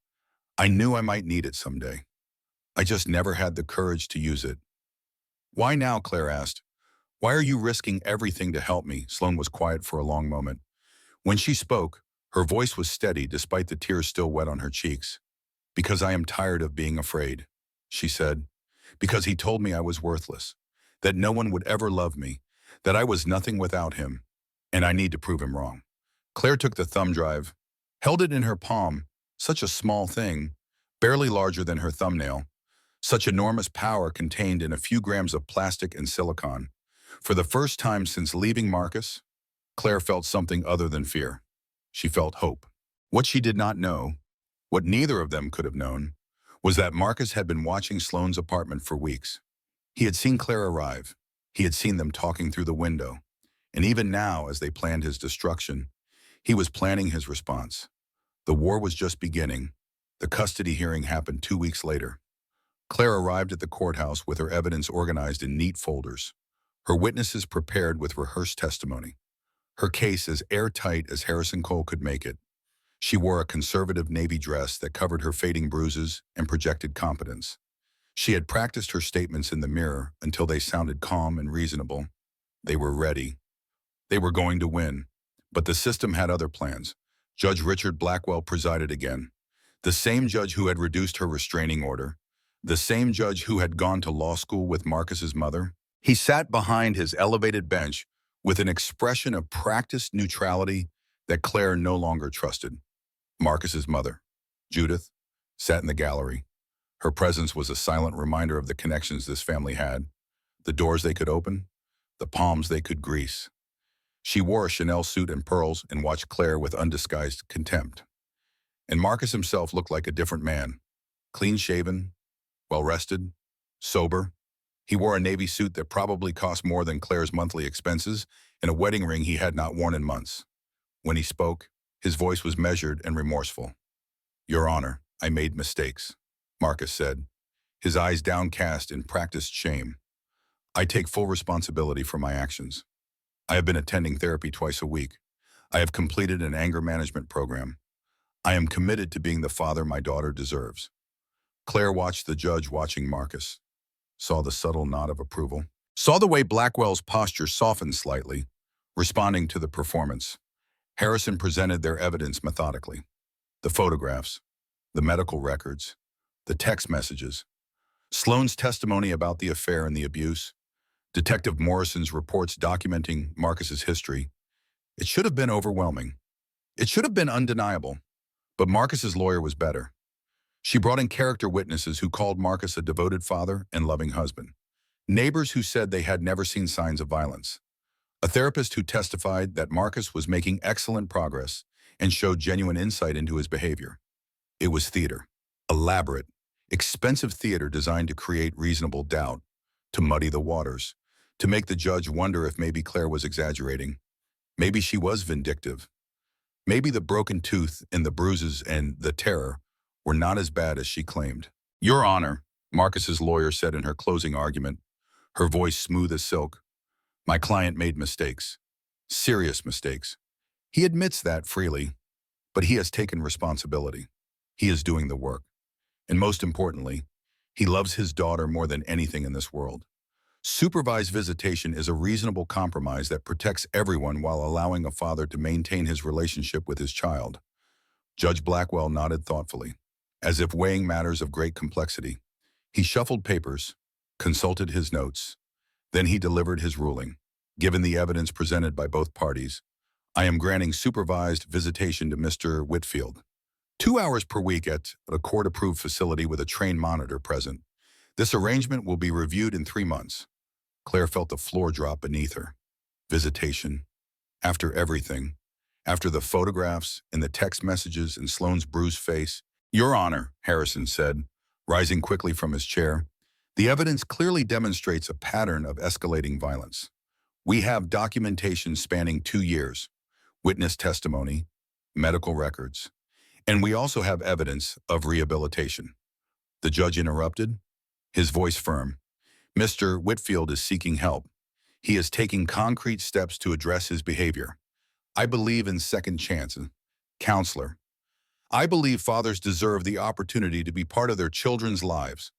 I knew I might need it someday. I just never had the courage to use it. Why now? Claire asked. Why are you risking everything to help me? Sloane was quiet for a long moment. When she spoke, her voice was steady despite the tears still wet on her cheeks. Because I am tired of being afraid, she said. Because he told me I was worthless, that no one would ever love me, that I was nothing without him, and I need to prove him wrong. Claire took the thumb drive, held it in her palm, such a small thing, barely larger than her thumbnail, such enormous power contained in a few grams of plastic and silicon. For the first time since leaving Marcus, Claire felt something other than fear. She felt hope. What she did not know, what neither of them could have known, was that Marcus had been watching Sloane's apartment for weeks. He had seen Claire arrive. He had seen them talking through the window. And even now, as they planned his destruction, he was planning his response. The war was just beginning. The custody hearing happened 2 weeks later. Claire arrived at the courthouse with her evidence organized in neat folders. Her witnesses prepared with rehearsed testimony. Her case as airtight as Harrison Cole could make it. She wore a conservative navy dress that covered her fading bruises and projected competence. She had practiced her statements in the mirror until they sounded calm and reasonable. They were ready. They were going to win. But the system had other plans. Judge Richard Blackwell presided again. The same judge who had reduced her restraining order. The same judge who had gone to law school with Marcus's mother. He sat behind his elevated bench with an expression of practiced neutrality that Claire no longer trusted. Marcus's mother, Judith, sat in the gallery. Her presence was a silent reminder of the connections this family had, the doors they could open, the palms they could grease. She wore a Chanel suit and pearls and watched Claire with undisguised contempt. And Marcus himself looked like a different man, clean-shaven, well-rested, sober. He wore a navy suit that probably cost more than Claire's monthly expenses and a wedding ring he had not worn in months. When he spoke, his voice was measured and remorseful. "Your Honor, I made mistakes," Marcus said, his eyes downcast in practiced shame. "I take full responsibility for my actions. I have been attending therapy twice a week. I have completed an anger management program. I am committed to being the father my daughter deserves." Claire watched the judge watching Marcus, saw the subtle nod of approval, saw the way Blackwell's posture softened slightly, responding to the performance. Harrison presented their evidence methodically. The photographs, the medical records, the text messages, Sloane's testimony about the affair and the abuse, Detective Morrison's reports documenting Marcus's history. It should have been overwhelming. It should have been undeniable. But Marcus's lawyer was better. She brought in character witnesses who called Marcus a devoted father and loving husband. Neighbors who said they had never seen signs of violence. A therapist who testified that Marcus was making excellent progress and showed genuine insight into his behavior. It was theater. Elaborate, expensive theater designed to create reasonable doubt, to muddy the waters, to make the judge wonder if maybe Claire was exaggerating. Maybe she was vindictive. Maybe the broken tooth and the bruises and the terror were not as bad as she claimed. "Your Honor," Marcus's lawyer said in her closing argument, her voice smooth as silk, "my client made mistakes. Serious mistakes. He admits that freely, but he has taken responsibility. He is doing the work. And most importantly, he loves his daughter more than anything in this world. Supervised visitation is a reasonable compromise that protects everyone while allowing a father to maintain his relationship with his child." Judge Blackwell nodded thoughtfully, as if weighing matters of great complexity. He shuffled papers, consulted his notes. Then he delivered his ruling. "Given the evidence presented by both parties, I am granting supervised visitation to Mr. Whitfield. 2 hours per week at a court-approved facility with a trained monitor present. This arrangement will be reviewed in 3 months. Claire felt the floor drop beneath her. Visitation. After everything. After the photographs and the text messages and Sloane's bruised face. "Your Honor," Harrison said, rising quickly from his chair, "the evidence clearly demonstrates a pattern of escalating violence. We have documentation spanning 2 years, witness testimony, medical records, and we also have evidence of rehabilitation." The judge interrupted, his voice firm. "Mr. Whitfield is seeking help. He is taking concrete steps to address his behavior. I believe in second chances. Counselor, I believe fathers deserve the opportunity to be part of their children's lives.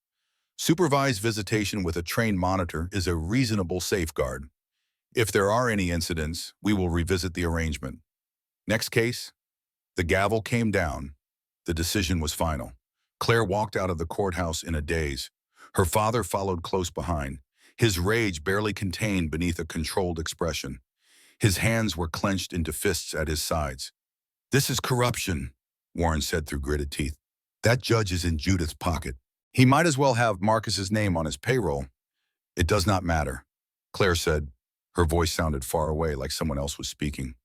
Supervised visitation with a trained monitor is a reasonable safeguard. If there are any incidents, we will revisit the arrangement." Next case. The gavel came down. The decision was final. Claire walked out of the courthouse in a daze. Her father followed close behind, his rage barely contained beneath a controlled expression. His hands were clenched into fists at his sides. "This is corruption," Warren said through gritted teeth. "That judge is in Judith's pocket. He might as well have Marcus's name on his payroll." "It does not matter," Claire said. Her voice sounded far away, like someone else was speaking.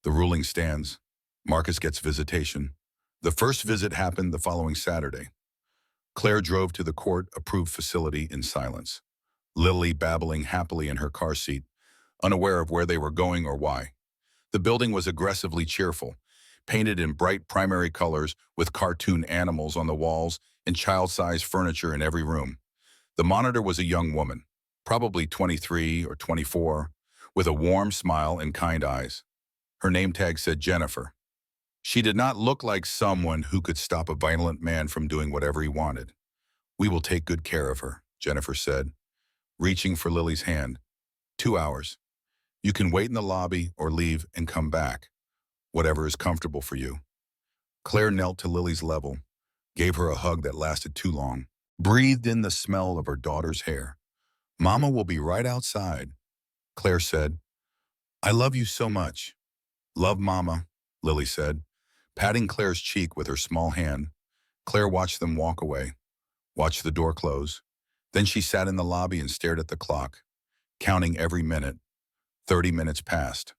"The ruling stands. Marcus gets visitation." The first visit happened the following Saturday. Claire drove to the court-approved facility in silence, Lily babbling happily in her car seat, unaware of where they were going or why. The building was aggressively cheerful, painted in bright primary colors with cartoon animals on the walls and child-sized furniture in every room. The monitor was a young woman, probably 23 or 24, with a warm smile and kind eyes. Her name tag said Jennifer. She did not look like someone who could stop a violent man from doing whatever he wanted. "We will take good care of her," Jennifer said, reaching for Lily's hand. "2 hours. You can wait in the lobby or leave and come back. Whatever is comfortable for you." Claire knelt to Lily's level, gave her a hug that lasted too long, breathed in the smell of her daughter's hair. "Mama will be right outside," Claire said. "I love you so much." "Love Mama," Lily said, patting Claire's cheek with her small hand. Claire watched them walk away, watched the door close. Then she sat in the lobby and stared at the clock, counting every minute. 30 minutes passed.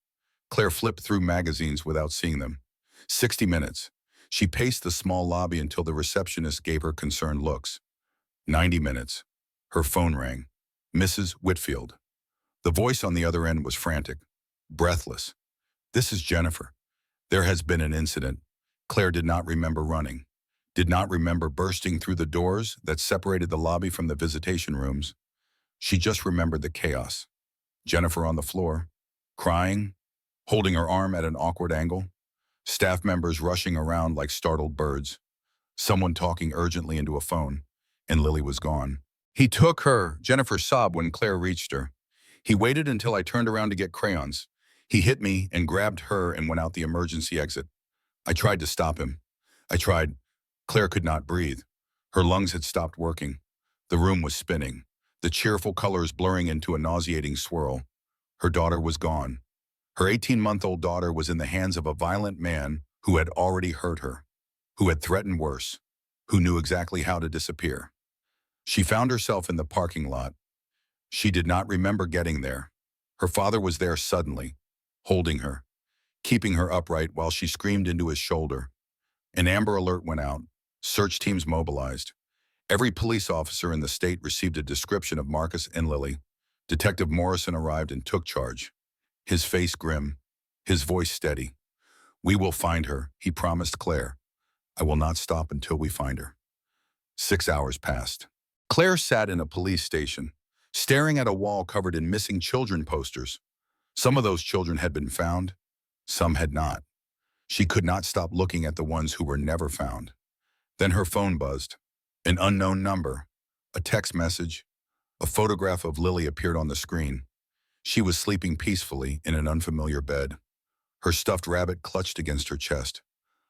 Claire flipped through magazines without seeing them. 60 minutes. She paced the small lobby until the receptionist gave her concerned looks. 90 minutes. Her phone rang. Mrs. Whitfield. The voice on the other end was frantic, breathless. "This is Jennifer. There has been an incident." Claire did not remember running, did not remember bursting through the doors that separated the lobby from the visitation rooms. She just remembered the chaos. Jennifer on the floor, crying, holding her arm at an awkward angle, staff members rushing around like startled birds, someone talking urgently into a phone, and Lily was gone. "He took her," Jennifer sobbed when Claire reached her. "He waited until I turned around to get crayons. He hit me and grabbed her and went out the emergency exit. I tried to stop him. I tried." Claire could not breathe. Her lungs had stopped working. The room was spinning, the cheerful colors blurring into a nauseating swirl. Her daughter was gone. Her 18-month-old daughter was in the hands of a violent man who had already hurt her, who had threatened worse, who knew exactly how to disappear. She found herself in the parking lot. She did not remember getting there. Her father was there suddenly, holding her, keeping her upright while she screamed into his shoulder. An Amber Alert went out. Search teams mobilized. Every police officer in the state received a description of Marcus and Lily. Detective Morrison arrived and took charge, his face grim, his voice steady. "We will find her," he promised Claire. "I will not stop until we find her." 6 hours passed. Claire sat in a police station, staring at a wall covered in missing children posters. Some of those children had been found, some had not. She could not stop looking at the ones who were never found. Then her phone buzzed. An unknown number, a text message, a photograph of Lily appeared on the screen. She was sleeping peacefully in an unfamiliar bed. Her stuffed rabbit clutched against her chest,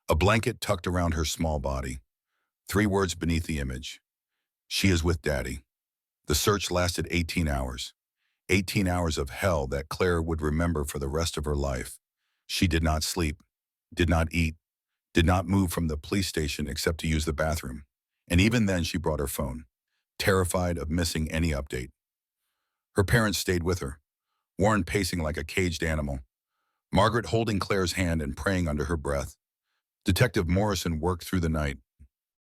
a blanket tucked around her small body. 3 words beneath the image: "She is with Daddy." The search lasted 18 hours. 18 hours of hell that Claire would remember for the rest of her life. She did not sleep, did not eat, did not move from the police station except to use the bathroom. And even then she brought her phone, terrified of missing any update. Her parents stayed with her, Warren pacing like a caged animal, Margaret holding Claire's hand and praying under her breath. Detective Morrison worked through the night.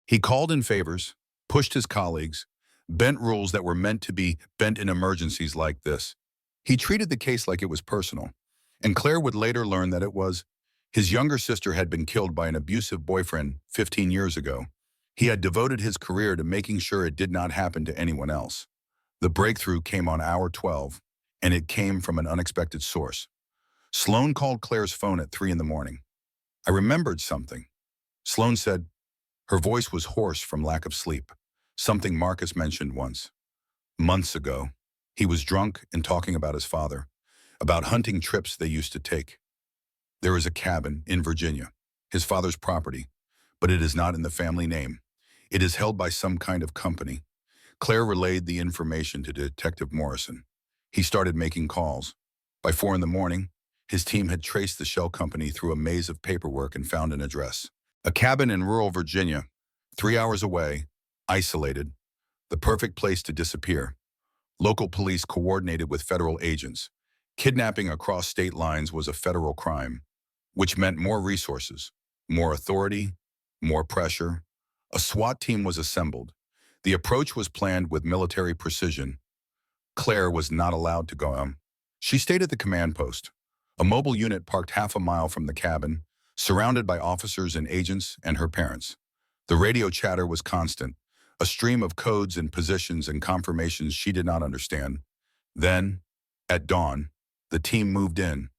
He called in favors, pushed his colleagues, bent rules that were meant to be bent in emergencies like this. He treated the case like it was personal, and Claire would later learn that it was. His younger sister had been killed by an abusive boyfriend 15 years ago. He had devoted his career to making sure it did not happen to anyone else. The breakthrough came on hour 12, and it came from an unexpected source. Sloan called Claire's phone at 3 in the morning. "I remembered something," Sloan said. Her voice was hoarse from lack of sleep, something Marcus mentioned once. Months ago, he was drunk and talking about his father, about hunting trips they used to take. "There is a cabin in Virginia, his father's property, but it is not in the family name. It is held by some kind of company." Claire relayed the information to Detective Morrison. He started making calls. By 4 in the morning, his team had traced the shell company through a maze of paperwork and found an address. A cabin in rural Virginia, 3 hours away, isolated, the perfect place to disappear. Local police coordinated with federal agents. Kidnapping across state lines was a federal crime, which meant more resources, more authority, more pressure. A SWAT team was assembled. The approach was planned with military precision. Claire was not allowed to go home. She stayed at the command post, a mobile unit parked half a mile from the cabin, surrounded by officers and agents and her parents. The radio chatter was constant, a stream of codes and positions and confirmations she did not understand. Then, at dawn, the team moved in.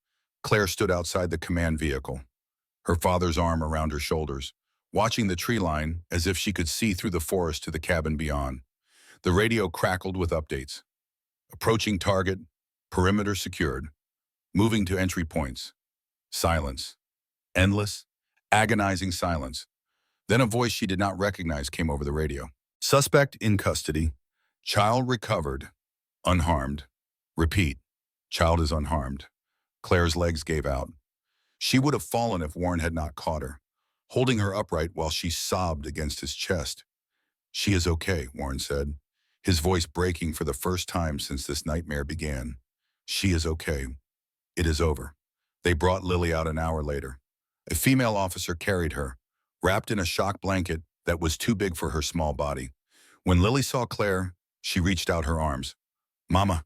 Claire stood outside the command vehicle, her father's arm around her shoulders, watching the tree line as if she could see through the forest to the cabin beyond. The radio crackled with updates. Approaching target, perimeter secured, moving to entry points. Silence. Endless, agonizing silence. Then a voice she did not recognize came over the radio. Suspect in custody. Child recovered. Unharmed. Repeat. Child is unharmed. Claire's legs gave out. She would have fallen if Warren had not caught her, holding her upright while she sobbed against his chest. She is okay, Warren said, his voice breaking for the first time since this nightmare began. She is okay. It is over. They brought Lily out an hour later. A female officer carried her, wrapped in a shock blanket that was too big for her small body. When Lily saw Claire, she reached out her arms. Mama.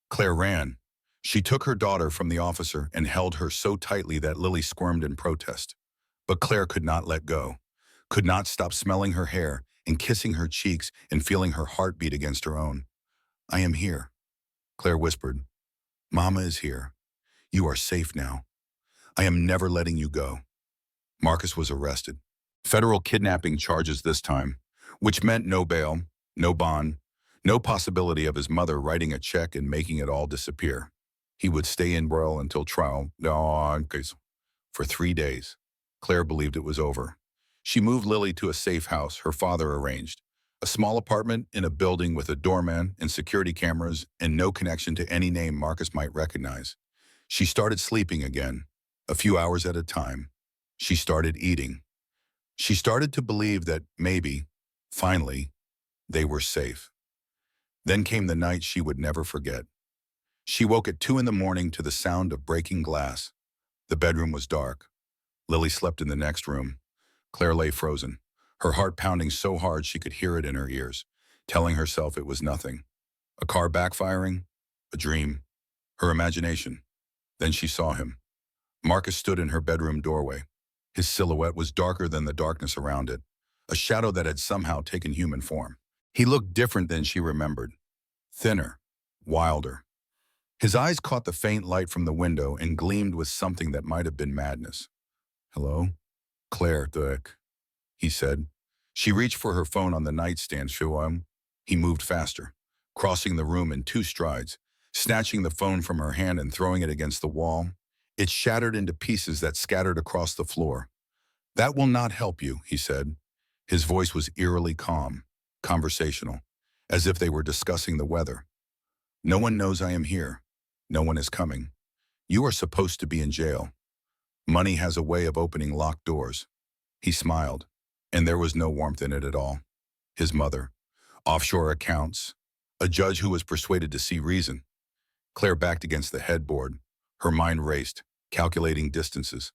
Claire ran. She took her daughter from the officer and held her so tightly that Lily squirmed in protest. But Claire could not let go, could not stop smelling her hair and kissing her cheeks and feeling her heartbeat against her own. I am here, Claire whispered. Mama is here. You are safe now. I am never letting you go. Marcus was arrested. Federal kidnapping charges this time, which meant no bail, no bond, no possibility of his mother writing a check and making it all disappear. He would stay in Royal until trial. For 3 days. Claire believed it was over. She moved Lily to a safe house her father arranged, a small apartment in a building with a doorman and security cameras and no connection to any name Marcus might recognize. She started sleeping again, a few hours at a time. She started eating. She started to believe that maybe, finally, they were safe. Then came the night she would never forget. She woke at 2 in the morning to the sound of breaking glass. The bedroom was dark. Lily slept in the next room. Claire lay frozen, her heart pounding so hard she could hear it in her ears, telling herself it was nothing. A car backfiring, a dream, her imagination. Then she saw him. Marcus stood in her bedroom doorway. His silhouette was darker than the darkness around it, a shadow that had somehow taken human form. He looked different than she remembered. Thinner, wilder. His eyes caught the faint light from the window and gleamed with something that might have been madness. Hello? Claire, he said. She reached for her phone on the nightstand. He moved faster, crossing the room in 2 strides, snatching the phone from her hand and throwing it against the wall. It shattered into pieces that scattered across the floor. That will not help you, he said. His voice was eerily calm, conversational, as if they were discussing the weather. No one knows I am here. No one is coming. You are supposed to be in jail. Money has a way of opening locked doors. He smiled, and there was no warmth in it at all. His mother, offshore accounts, a judge who was persuaded to see reason. Claire backed against the headboard. Her mind raced, calculating distances,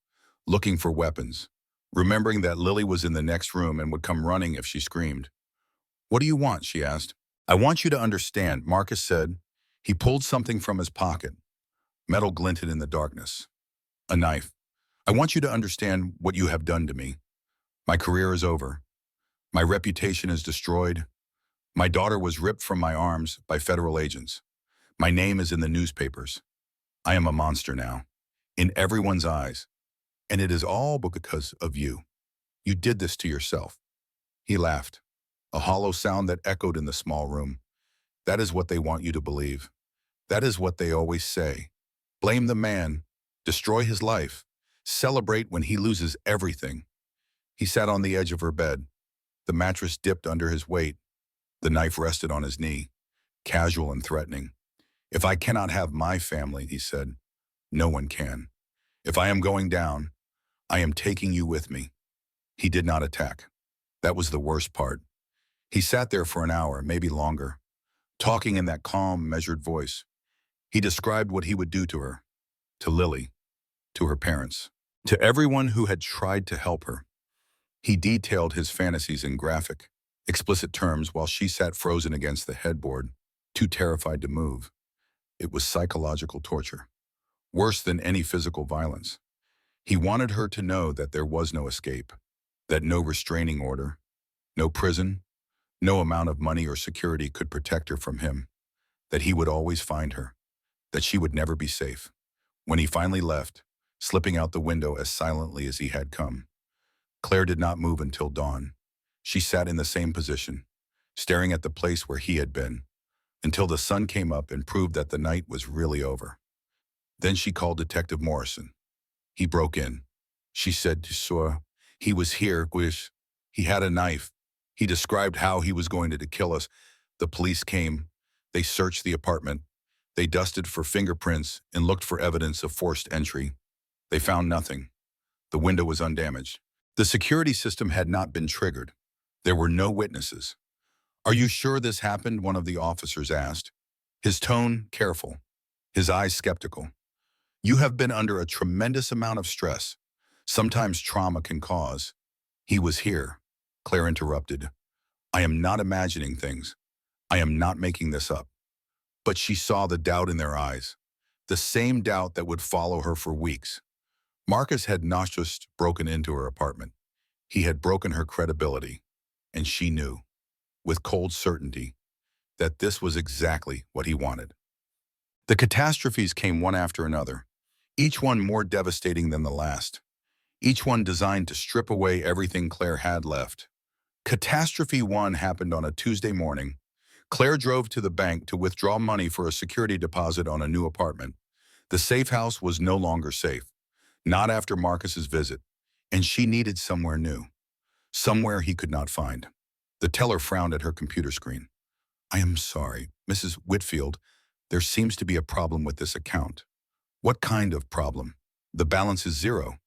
looking for weapons, remembering that Lily was in the next room and would come running if she screamed. What do you want? She asked. I want you to understand, Marcus said. He pulled something from his pocket. Metal glinted in the darkness. A knife. I want you to understand what you have done to me. My career is over. My reputation is destroyed. My daughter was ripped from my arms by federal agents. My name is in the newspapers. I am a monster now, in everyone's eyes. And it is all because of you. You did this to yourself. He laughed, a hollow sound that echoed in the small room. That is what they want you to believe. That is what they always say. Blame the man, destroy his life, celebrate when he loses everything. He sat on the edge of her bed. The mattress dipped under his weight. The knife rested on his knee, casual and threatening. If I cannot have my family, he said, no one can. If I am going down, I am taking you with me. He did not attack. That was the worst part. He sat there for an hour, maybe longer, talking in that calm, measured voice. He described what he would do to her, to Lily, to her parents, to everyone who had tried to help her. He detailed his fantasies in graphic, explicit terms while she sat frozen against the headboard, too terrified to move. It was psychological torture, worse than any physical violence. He wanted her to know that there was no escape, that no restraining order, no prison, no amount of money or security could protect her from him, that he would always find her, that she would never be safe. When he finally left, slipping out the window as silently as he had come, Claire did not move until dawn. She sat in the same position, staring at the place where he had been, until the sun came up and proved that the night was really over. Then she called Detective Morrison. He broke in. She said to Sir, he was here, Guish. He had a knife. He described how he was going to kill us. The police came. They searched the apartment. They dusted for fingerprints and looked for evidence of forced entry. They found nothing. The window was undamaged. The security system had not been triggered. There were no witnesses. Are you sure this happened? One of the officers asked. His tone careful, his eyes skeptical. You have been under a tremendous amount of stress. Sometimes trauma can cause. He was here, Claire interrupted. I am not imagining things. I am not making this up. But she saw the doubt in their eyes, the same doubt that would follow her for weeks. Marcus had not just broken into her apartment. He had broken her credibility, and she knew, with cold certainty, that this was exactly what he wanted. The catastrophes came one after another, each one more devastating than the last, each one designed to strip away everything Claire had left. Catastrophe 1 happened on a Tuesday morning. Claire drove to the bank to withdraw money for a security deposit on a new apartment. The safe house was no longer safe, not after Marcus's visit, and she needed somewhere new, somewhere he could not find. The teller frowned at her computer screen. I am sorry, Mrs. Whitfield, there seems to be a problem with this account. What kind of problem? The balance is zero.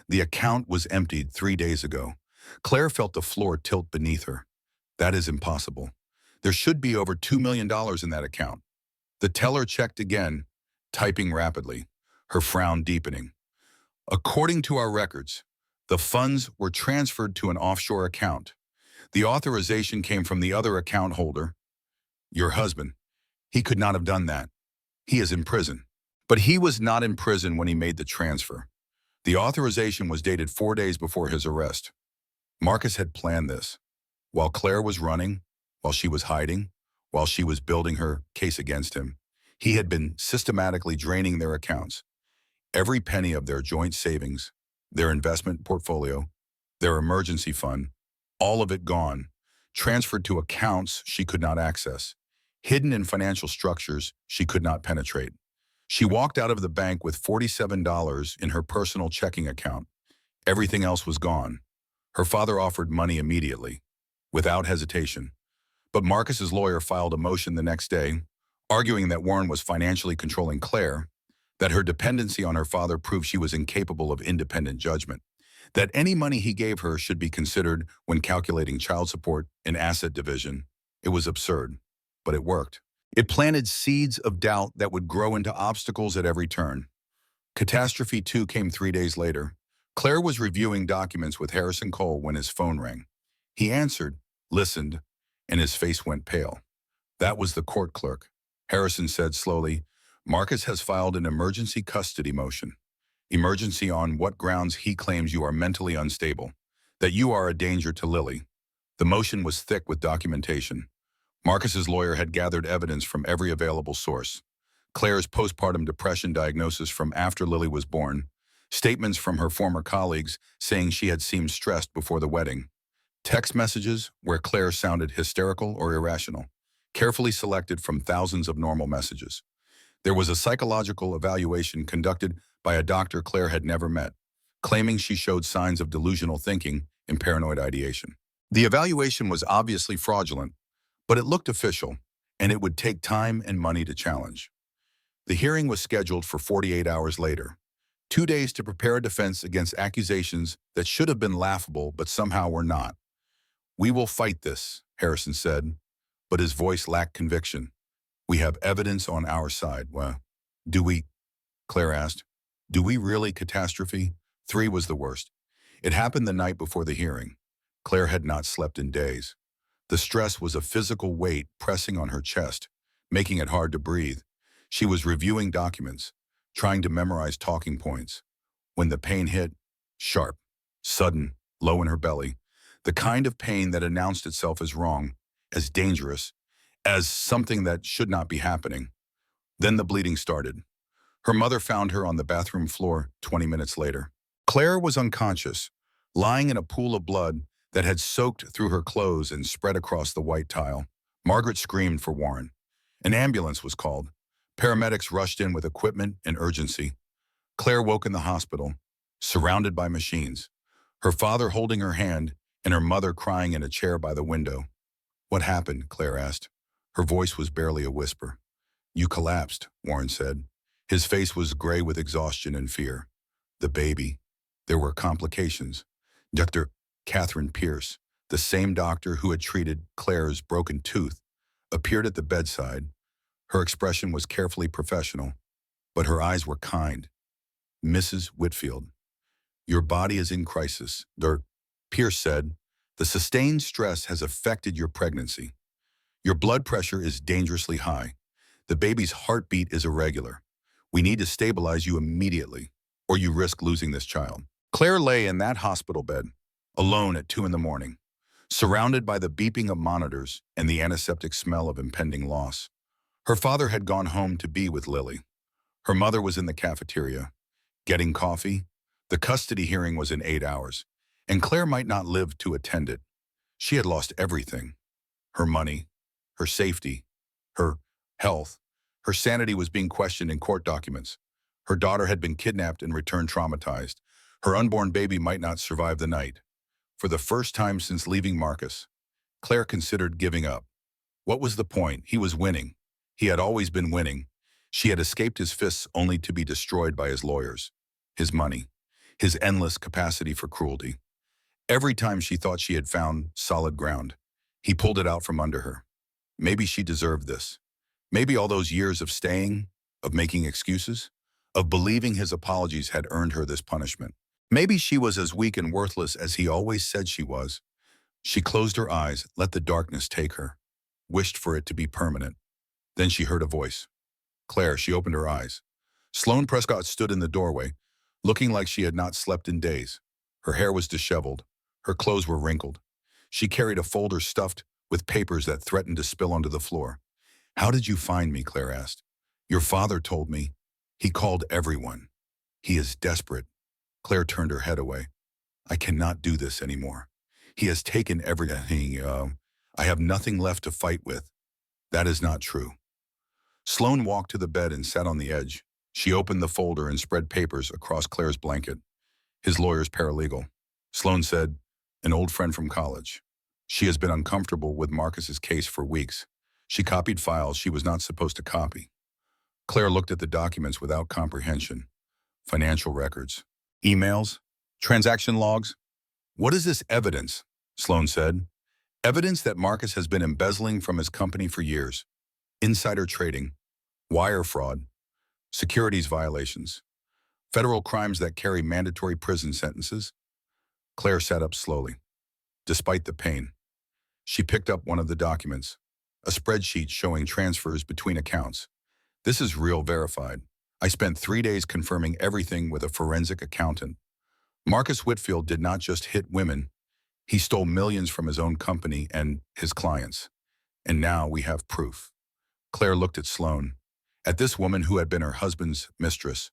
The account was emptied 3 days ago. Claire felt the floor tilt beneath her. That is impossible. There should be over $2 million in that account. The teller checked again, typing rapidly, her frown deepening. According to our records, the funds were transferred to an offshore account. The authorization came from the other account holder, your husband. He could not have done that. He is in prison. But he was not in prison when he made the transfer. The authorization was dated 4 days before his arrest. Marcus had planned this. While Claire was running, while she was hiding, while she was building her case against him, he had been systematically draining their accounts. Every penny of their joint savings, their investment portfolio, their emergency fund, all of it gone, transferred to accounts she could not access, hidden in financial structures she could not penetrate. She walked out of the bank with $47 in her personal checking account. Everything else was gone. Her father offered money immediately, without hesitation. But Marcus's lawyer filed a motion the next day, arguing that Warren was financially controlling Claire, that her dependency on her father proved she was incapable of independent judgment, that any money he gave her should be considered when calculating child support and asset division. It was absurd, but it worked. It planted seeds of doubt that would grow into obstacles at every turn. Catastrophe 2 came 3 days later. Claire was reviewing documents with Harrison Cole when his phone rang. He answered, listened, and his face went pale. That was the court clerk. Harrison said slowly, Marcus has filed an emergency custody motion. Emergency on what grounds? He claims you are mentally unstable, that you are a danger to Lily. The motion was thick with documentation. Marcus's lawyer had gathered evidence from every available source. Claire's postpartum depression diagnosis from after Lily was born, statements from her former colleagues saying she had seemed stressed before the wedding, text messages where Claire sounded hysterical or irrational, carefully selected from thousands of normal messages. There was a psychological evaluation conducted by a doctor Claire had never met, claiming she showed signs of delusional thinking and paranoid ideation. The evaluation was obviously fraudulent, but it looked official, and it would take time and money to challenge. The hearing was scheduled for 48 hours later, 2 days to prepare a defense against accusations that should have been laughable but somehow were not. We will fight this, Harrison said, but his voice lacked conviction. We have evidence on our side. Well, do we? Claire asked. Do we really? Catastrophe 3 was the worst. It happened the night before the hearing. Claire had not slept in days. The stress was a physical weight pressing on her chest, making it hard to breathe. She was reviewing documents, trying to memorize talking points. When the pain hit, sharp, sudden, low in her belly, the kind of pain that announced itself as wrong, as dangerous, as something that should not be happening. Then the bleeding started. Her mother found her on the bathroom floor 20 minutes later. Claire was unconscious, lying in a pool of blood that had soaked through her clothes and spread across the white tile. Margaret screamed for Warren. An ambulance was called. Paramedics rushed in with equipment and urgency. Claire woke in the hospital, surrounded by machines, her father holding her hand and her mother crying in a chair by the window. "What happened?" Claire asked. Her voice was barely a whisper. "You collapsed," Warren said. His face was gray with exhaustion and fear. "The baby." There were complications. Dr. Catherine Pierce, the same doctor who had treated Claire's broken tooth, appeared at the bedside. Her expression was carefully professional, but her eyes were kind. "Mrs. Whitfield, your body is in crisis," Dr. Pierce said. "The sustained stress has affected your pregnancy. Your blood pressure is dangerously high. The baby's heartbeat is irregular. We need to stabilize you immediately, or you risk losing this child." Claire lay in that hospital bed, alone at 2 in the morning, surrounded by the beeping of monitors and the antiseptic smell of impending loss. Her father had gone home to be with Lily. Her mother was in the cafeteria, getting coffee. The custody hearing was in 8 hours, and Claire might not live to attend it. She had lost everything: her money, her safety, her health. Her sanity was being questioned in court documents. Her daughter had been kidnapped and returned traumatized. Her unborn baby might not survive the night. For the first time since leaving Marcus, Claire considered giving up. What was the point? He was winning. He had always been winning. She had escaped his fists only to be destroyed by his lawyers, his money, his endless capacity for cruelty. Every time she thought she had found solid ground, he pulled it out from under her. Maybe she deserved this. Maybe all those years of staying, of making excuses, of believing his apologies had earned her this punishment. Maybe she was as weak and worthless as he always said she was. She closed her eyes, let the darkness take her, wished for it to be permanent. Then she heard a voice. "Claire," she opened her eyes. Sloane Prescott stood in the doorway, looking like she had not slept in days. Her hair was disheveled. Her clothes were wrinkled. She carried a folder stuffed with papers that threatened to spill onto the floor. "How did you find me?" Claire asked. "Your father told me. He called everyone. He is desperate." Claire turned her head away. "I cannot do this anymore. He has taken everything. I have nothing left to fight with." "That is not true." Sloane walked to the bed and sat on the edge. She opened the folder and spread papers across Claire's blanket. "His lawyer's paralegal." Sloane said, "An old friend from college. She has been uncomfortable with Marcus's case for weeks. She copied files she was not supposed to copy." Claire looked at the documents without comprehension. Financial records, emails, transaction logs. "What is this evidence?" Sloane said. "Evidence that Marcus has been embezzling from his company for years. Insider trading, wire fraud, securities violations, federal crimes that carry mandatory prison sentences." Claire sat up slowly. Despite the pain, she picked up one of the documents, a spreadsheet showing transfers between accounts. "This is real, verified. I spent 3 days confirming everything with a forensic accountant. Marcus Whitfield did not just hit women. He stole millions from his own company and his clients. And now we have proof." Claire looked at Sloane, at this woman who had been her husband's mistress,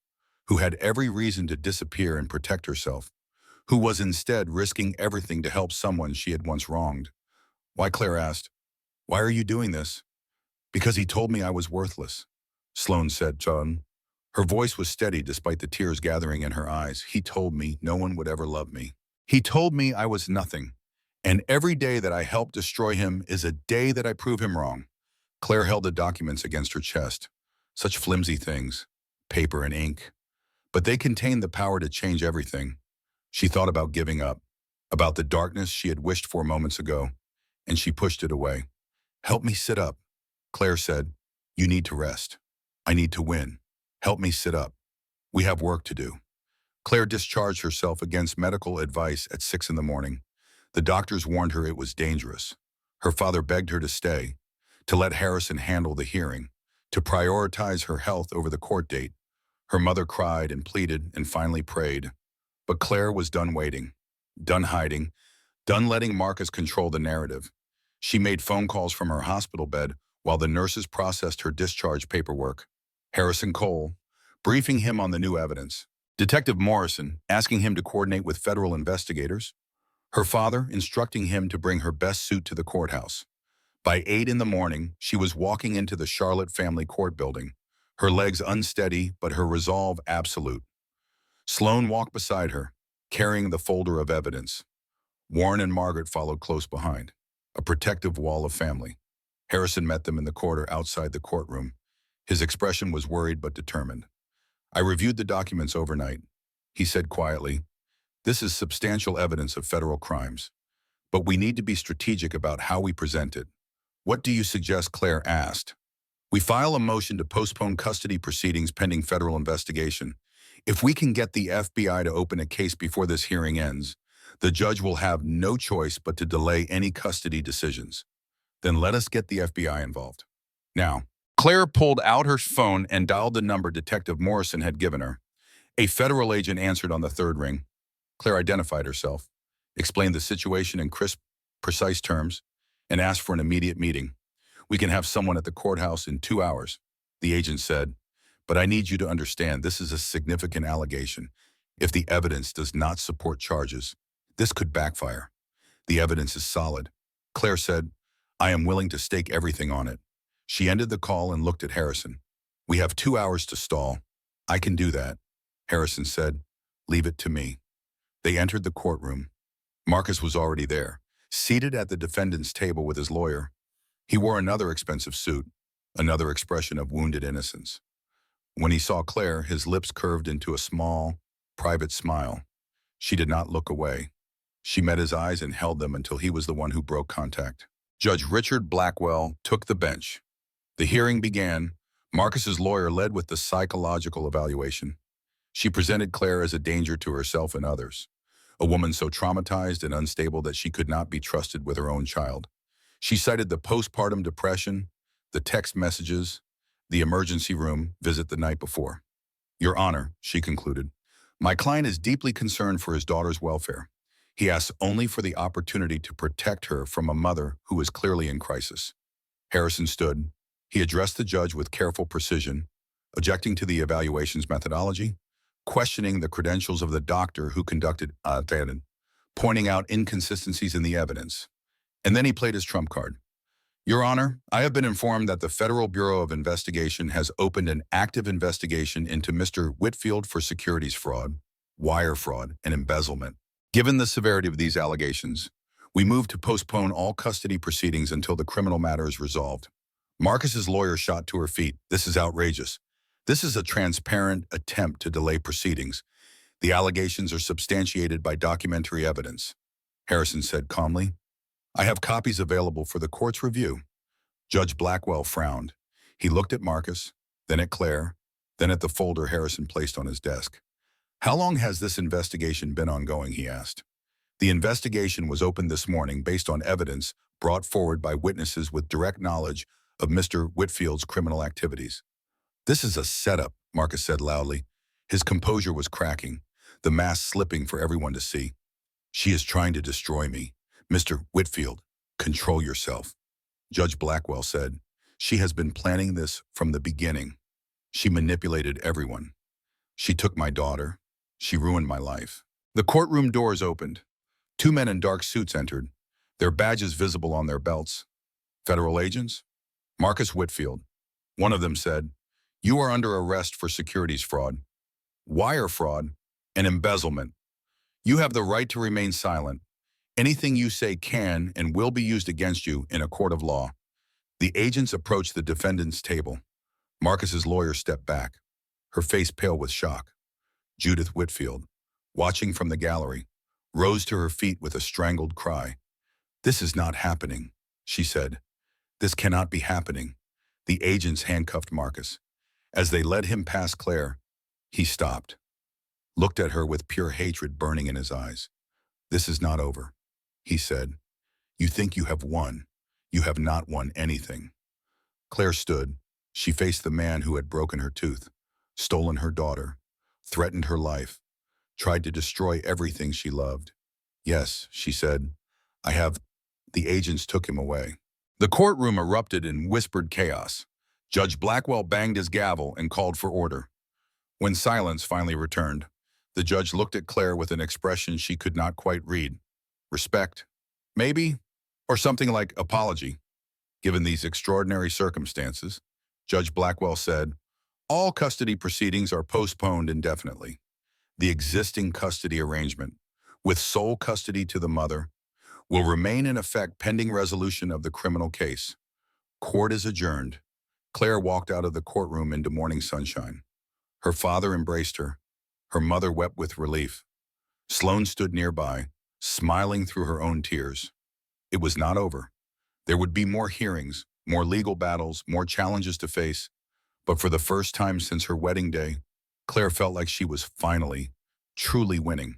who had every reason to disappear and protect herself, who was instead risking everything to help someone she had once wronged. "Why?" Claire asked. "Why are you doing this?" "Because he told me I was worthless," Sloane said, John. Her voice was steady despite the tears gathering in her eyes. "He told me no one would ever love me. He told me I was nothing. And every day that I help destroy him is a day that I prove him wrong." Claire held the documents against her chest. Such flimsy things, paper and ink. But they contained the power to change everything. She thought about giving up, about the darkness she had wished for moments ago, and she pushed it away. "Help me sit up," Claire said. "You need to rest. I need to win. Help me sit up. We have work to do." Claire discharged herself against medical advice at 6 in the morning. The doctors warned her it was dangerous. Her father begged her to stay, to let Harrison handle the hearing, to prioritize her health over the court date. Her mother cried and pleaded and finally prayed. But Claire was done waiting, done hiding, done letting Marcus control the narrative. She made phone calls from her hospital bed, while the nurses processed her discharge paperwork. Harrison Cole, briefing him on the new evidence. Detective Morrison, asking him to coordinate with federal investigators. Her father, instructing him to bring her best suit to the courthouse. By 8 in the morning, she was walking into the Charlotte family court building, her legs unsteady but her resolve absolute. Sloan walked beside her, carrying the folder of evidence. Warren and Margaret followed close behind, a protective wall of family. Harrison met them in the corridor outside the courtroom. His expression was worried but determined. I reviewed the documents overnight. He said quietly, "This is substantial evidence of federal crimes, but we need to be strategic about how we present it." "What do you suggest?" Claire asked. "We file a motion to postpone custody proceedings pending federal investigation. If we can get the FBI to open a case before this hearing ends, the judge will have no choice but to delay any custody decisions. Then let us get the FBI involved." Now, Claire pulled out her phone and dialed the number Detective Morrison had given her. A federal agent answered on the third ring. Claire identified herself, explained the situation in crisp, precise terms, and asked for an immediate meeting. "We can have someone at the courthouse in 2 hours," the agent said. "But I need you to understand this is a significant allegation. If the evidence does not support charges, this could backfire. The evidence is solid." Claire said, "I am willing to stake everything on it." She ended the call and looked at Harrison. "We have 2 hours to stall. I can do that." Harrison said, "Leave it to me." They entered the courtroom. Marcus was already there, seated at the defendant's table with his lawyer. He wore another expensive suit, another expression of wounded innocence. When he saw Claire, his lips curved into a small, private smile. She did not look away. She met his eyes and held them until he was the one who broke contact. Judge Richard Blackwell took the bench. The hearing began. Marcus's lawyer led with the psychological evaluation. She presented Claire as a danger to herself and others, a woman so traumatized and unstable that she could not be trusted with her own child. She cited the postpartum depression, the text messages, the emergency room visit the night before. "Your Honor," she concluded, "my client is deeply concerned for his daughter's welfare. He asks only for the opportunity to protect her from a mother who is clearly in crisis." Harrison stood. He addressed the judge with careful precision, objecting to the evaluation's methodology, questioning the credentials of the doctor who conducted it, pointing out inconsistencies in the evidence. And then he played his trump card. "Your Honor, I have been informed that the Federal Bureau of Investigation has opened an active investigation into Mr. Whitfield for securities fraud, wire fraud, and embezzlement. Given the severity of these allegations, we move to postpone all custody proceedings until the criminal matter is resolved." Marcus's lawyer shot to her feet. "This is outrageous. This is a transparent attempt to delay proceedings. The allegations are substantiated by documentary evidence." Harrison said calmly, "I have copies available for the court's review." Judge Blackwell frowned. He looked at Marcus, then at Claire, then at the folder Harrison placed on his desk. "How long has this investigation been ongoing?" he asked. "The investigation was opened this morning based on evidence brought forward by witnesses with direct knowledge of Mr. Whitfield's criminal activities." "This is a setup," Marcus said loudly. His composure was cracking, the mask slipping for everyone to see. "She is trying to destroy me. Mr. Whitfield, control yourself." Judge Blackwell said, "She has been planning this from the beginning. She manipulated everyone. She took my daughter. She ruined my life." The courtroom doors opened. 2 men in dark suits entered, their badges visible on their belts. "Federal agents?" "Marcus Whitfield." One of them said, "You are under arrest for securities fraud, wire fraud, and embezzlement. You have the right to remain silent. Anything you say can and will be used against you in a court of law." The agents approached the defendant's table. Marcus's lawyer stepped back, her face pale with shock. Judith Whitfield, watching from the gallery, rose to her feet with a strangled cry. "This is not happening," she said. "This cannot be happening." The agents handcuffed Marcus. As they led him past Claire, he stopped, looked at her with pure hatred burning in his eyes. "This is not over," he said. "You think you have won. You have not won anything." Claire stood. She faced the man who had broken her tooth, stolen her daughter, threatened her life, tried to destroy everything she loved. "Yes," she said, "I have." The agents took him away. The courtroom erupted in whispered chaos. Judge Blackwell banged his gavel and called for order. When silence finally returned, the judge looked at Claire with an expression she could not quite read. Respect, maybe, or something like apology. Given these extraordinary circumstances, Judge Blackwell said, all custody proceedings are postponed indefinitely. The existing custody arrangement, with sole custody to the mother, will remain in effect pending resolution of the criminal case. Court is adjourned. Claire walked out of the courtroom into morning sunshine. Her father embraced her. Her mother wept with relief. Sloane stood nearby, smiling through her own tears. It was not over. There would be more hearings, more legal battles, more challenges to face. But for the first time since her wedding day, Claire felt like she was finally, truly winning.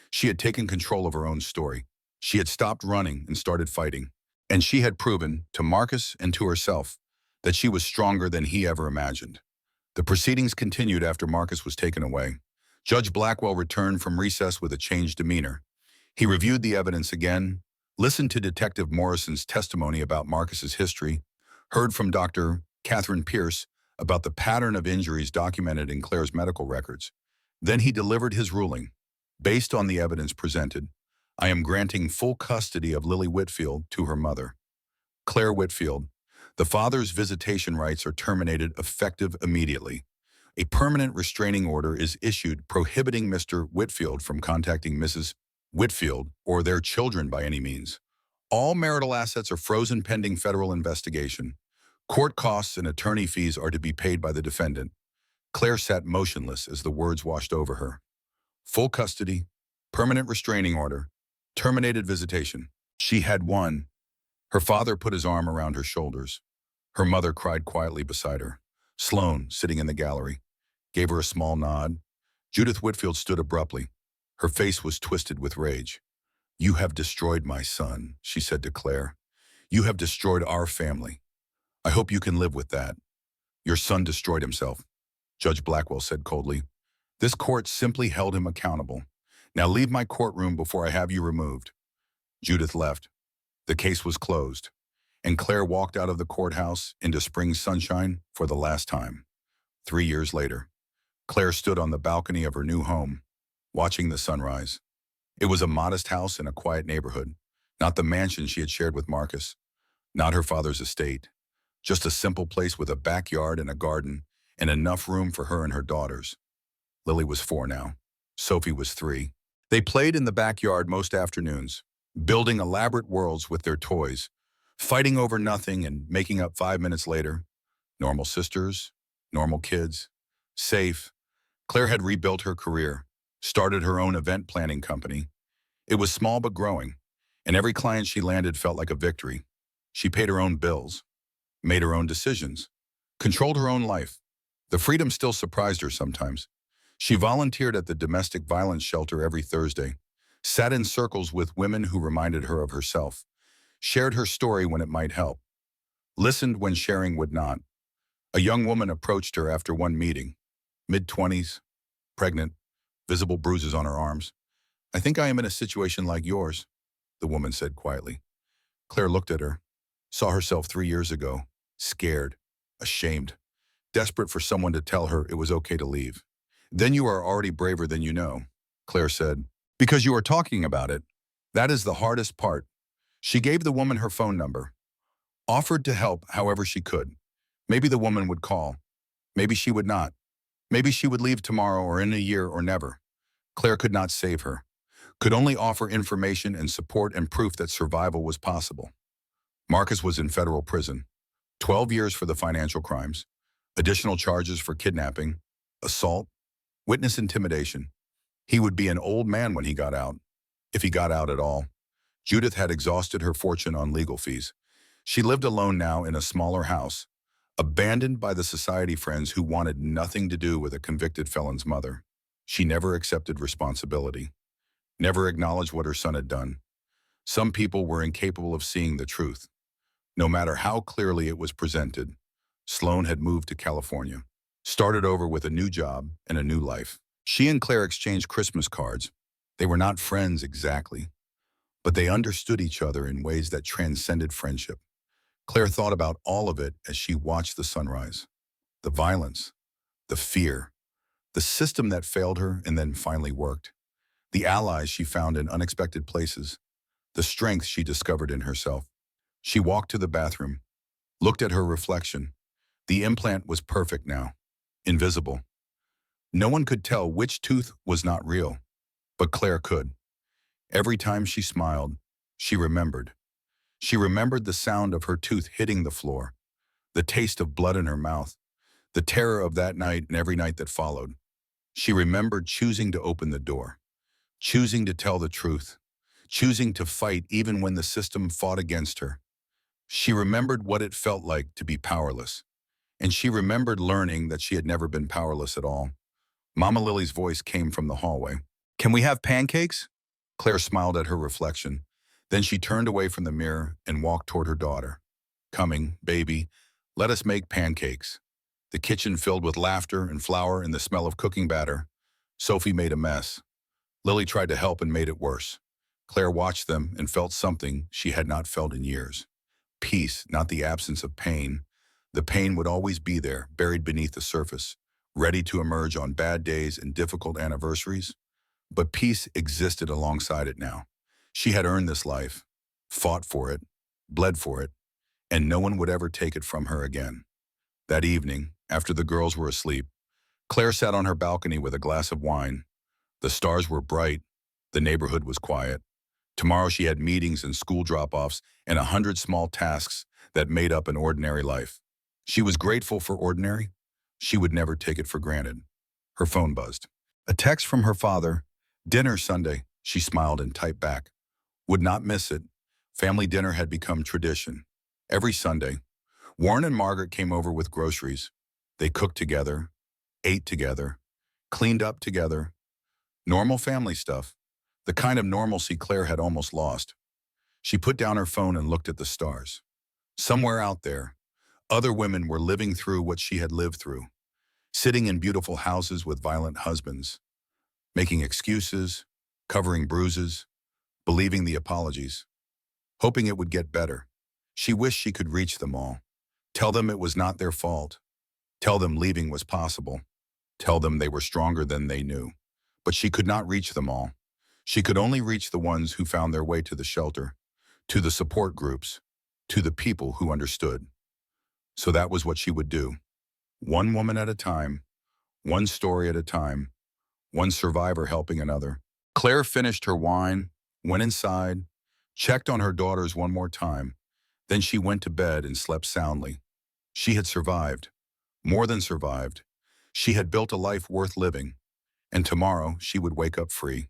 She had taken control of her own story. She had stopped running and started fighting. And she had proven, to Marcus and to herself, that she was stronger than he ever imagined. The proceedings continued after Marcus was taken away. Judge Blackwell returned from recess with a changed demeanor. He reviewed the evidence again, listened to Detective Morrison's testimony about Marcus's history, heard from Dr. Catherine Pierce about the pattern of injuries documented in Claire's medical records. Then he delivered his ruling. Based on the evidence presented, I am granting full custody of Lily Whitfield to her mother. Claire Whitfield. The father's visitation rights are terminated effective immediately. A permanent restraining order is issued prohibiting Mr. Whitfield from contacting Mrs. Whitfield or their children by any means. All marital assets are frozen pending federal investigation. Court costs and attorney fees are to be paid by the defendant. Claire sat motionless as the words washed over her. Full custody, permanent restraining order, terminated visitation. She had won. Her father put his arm around her shoulders. Her mother cried quietly beside her. Sloane, sitting in the gallery, gave her a small nod. Judith Whitfield stood abruptly. Her face was twisted with rage. You have destroyed my son, she said to Claire. You have destroyed our family. I hope you can live with that. Your son destroyed himself, Judge Blackwell said coldly. This court simply held him accountable. Now leave my courtroom before I have you removed. Judith left. The case was closed, and Claire walked out of the courthouse into spring sunshine for the last time. 3 years later, Claire stood on the balcony of her new home, watching the sunrise. It was a modest house in a quiet neighborhood, not the mansion she had shared with Marcus, not her father's estate, just a simple place with a backyard and a garden and enough room for her and her daughters. Lily was 4 now. Sophie was 3. They played in the backyard most afternoons, building elaborate worlds with their toys, fighting over nothing and making up 5 minutes later. Normal sisters, normal kids, safe. Claire had rebuilt her career, started her own event planning company. It was small but growing, and every client she landed felt like a victory. She paid her own bills, made her own decisions, controlled her own life. The freedom still surprised her sometimes. She volunteered at the domestic violence shelter every Thursday, sat in circles with women who reminded her of herself, shared her story when it might help, listened when sharing would not. A young woman approached her after one meeting, mid-20s, pregnant, visible bruises on her arms. I think I am in a situation like yours, the woman said quietly. Claire looked at her, saw herself 3 years ago, scared, ashamed, desperate for someone to tell her it was okay to leave. Then you are already braver than you know, Claire said. Because you are talking about it. That is the hardest part. She gave the woman her phone number, offered to help however she could. Maybe the woman would call. Maybe she would not. Maybe she would leave tomorrow or in a year or never. Claire could not save her, could only offer information and support and proof that survival was possible. Marcus was in federal prison, 12 years for the financial crimes, additional charges for kidnapping, assault, witness intimidation. He would be an old man when he got out, if he got out at all. Judith had exhausted her fortune on legal fees. She lived alone now in a smaller house, abandoned by the society friends who wanted nothing to do with a convicted felon's mother. She never accepted responsibility, never acknowledged what her son had done. Some people were incapable of seeing the truth. No matter how clearly it was presented, Sloane had moved to California, started over with a new job and a new life. She and Claire exchanged Christmas cards. They were not friends exactly, but they understood each other in ways that transcended friendship. Claire thought about all of it as she watched the sunrise. The violence, the fear, the system that failed her and then finally worked. The allies she found in unexpected places, the strength she discovered in herself. She walked to the bathroom, looked at her reflection. The implant was perfect now, invisible. No one could tell which tooth was not real, but Claire could. Every time she smiled, she remembered. She remembered the sound of her tooth hitting the floor, the taste of blood in her mouth, the terror of that night and every night that followed. She remembered choosing to open the door, choosing to tell the truth, choosing to fight even when the system fought against her. She remembered what it felt like to be powerless, and she remembered learning that she had never been powerless at all. Mama Lily's voice came from the hallway. "Can we have pancakes?" Claire smiled at her reflection. Then she turned away from the mirror and walked toward her daughter. "Coming, baby, let us make pancakes." The kitchen filled with laughter and flour and the smell of cooking batter. Sophie made a mess. Lily tried to help and made it worse. Claire watched them and felt something she had not felt in years. Peace, not the absence of pain. The pain would always be there, buried beneath the surface, ready to emerge on bad days and difficult anniversaries. But peace existed alongside it now. She had earned this life, fought for it, bled for it, and no one would ever take it from her again. That evening, after the girls were asleep, Claire sat on her balcony with a glass of wine. The stars were bright, the neighborhood was quiet. Tomorrow she had meetings and school drop-offs and 100 small tasks that made up an ordinary life. She was grateful for ordinary. She would never take it for granted. Her phone buzzed. A text from her father. "Dinner Sunday," she smiled and typed back. Would not miss it. Family dinner had become tradition. Every Sunday, Warren and Margaret came over with groceries. They cooked together, ate together, cleaned up together. Normal family stuff. The kind of normalcy Claire had almost lost. She put down her phone and looked at the stars. Somewhere out there, other women were living through what she had lived through, sitting in beautiful houses with violent husbands, making excuses, covering bruises, believing the apologies, hoping it would get better. She wished she could reach them all, tell them it was not their fault, tell them leaving was possible, tell them they were stronger than they knew. But she could not reach them all. She could only reach the ones who found their way to the shelter, to the support groups, to the people who understood. So that was what she would do. One woman at a time, one story at a time, one survivor helping another. Claire finished her wine, went inside, checked on her daughters one more time. Then she went to bed and slept soundly. She had survived, more than survived. She had built a life worth living, and tomorrow she would wake up free.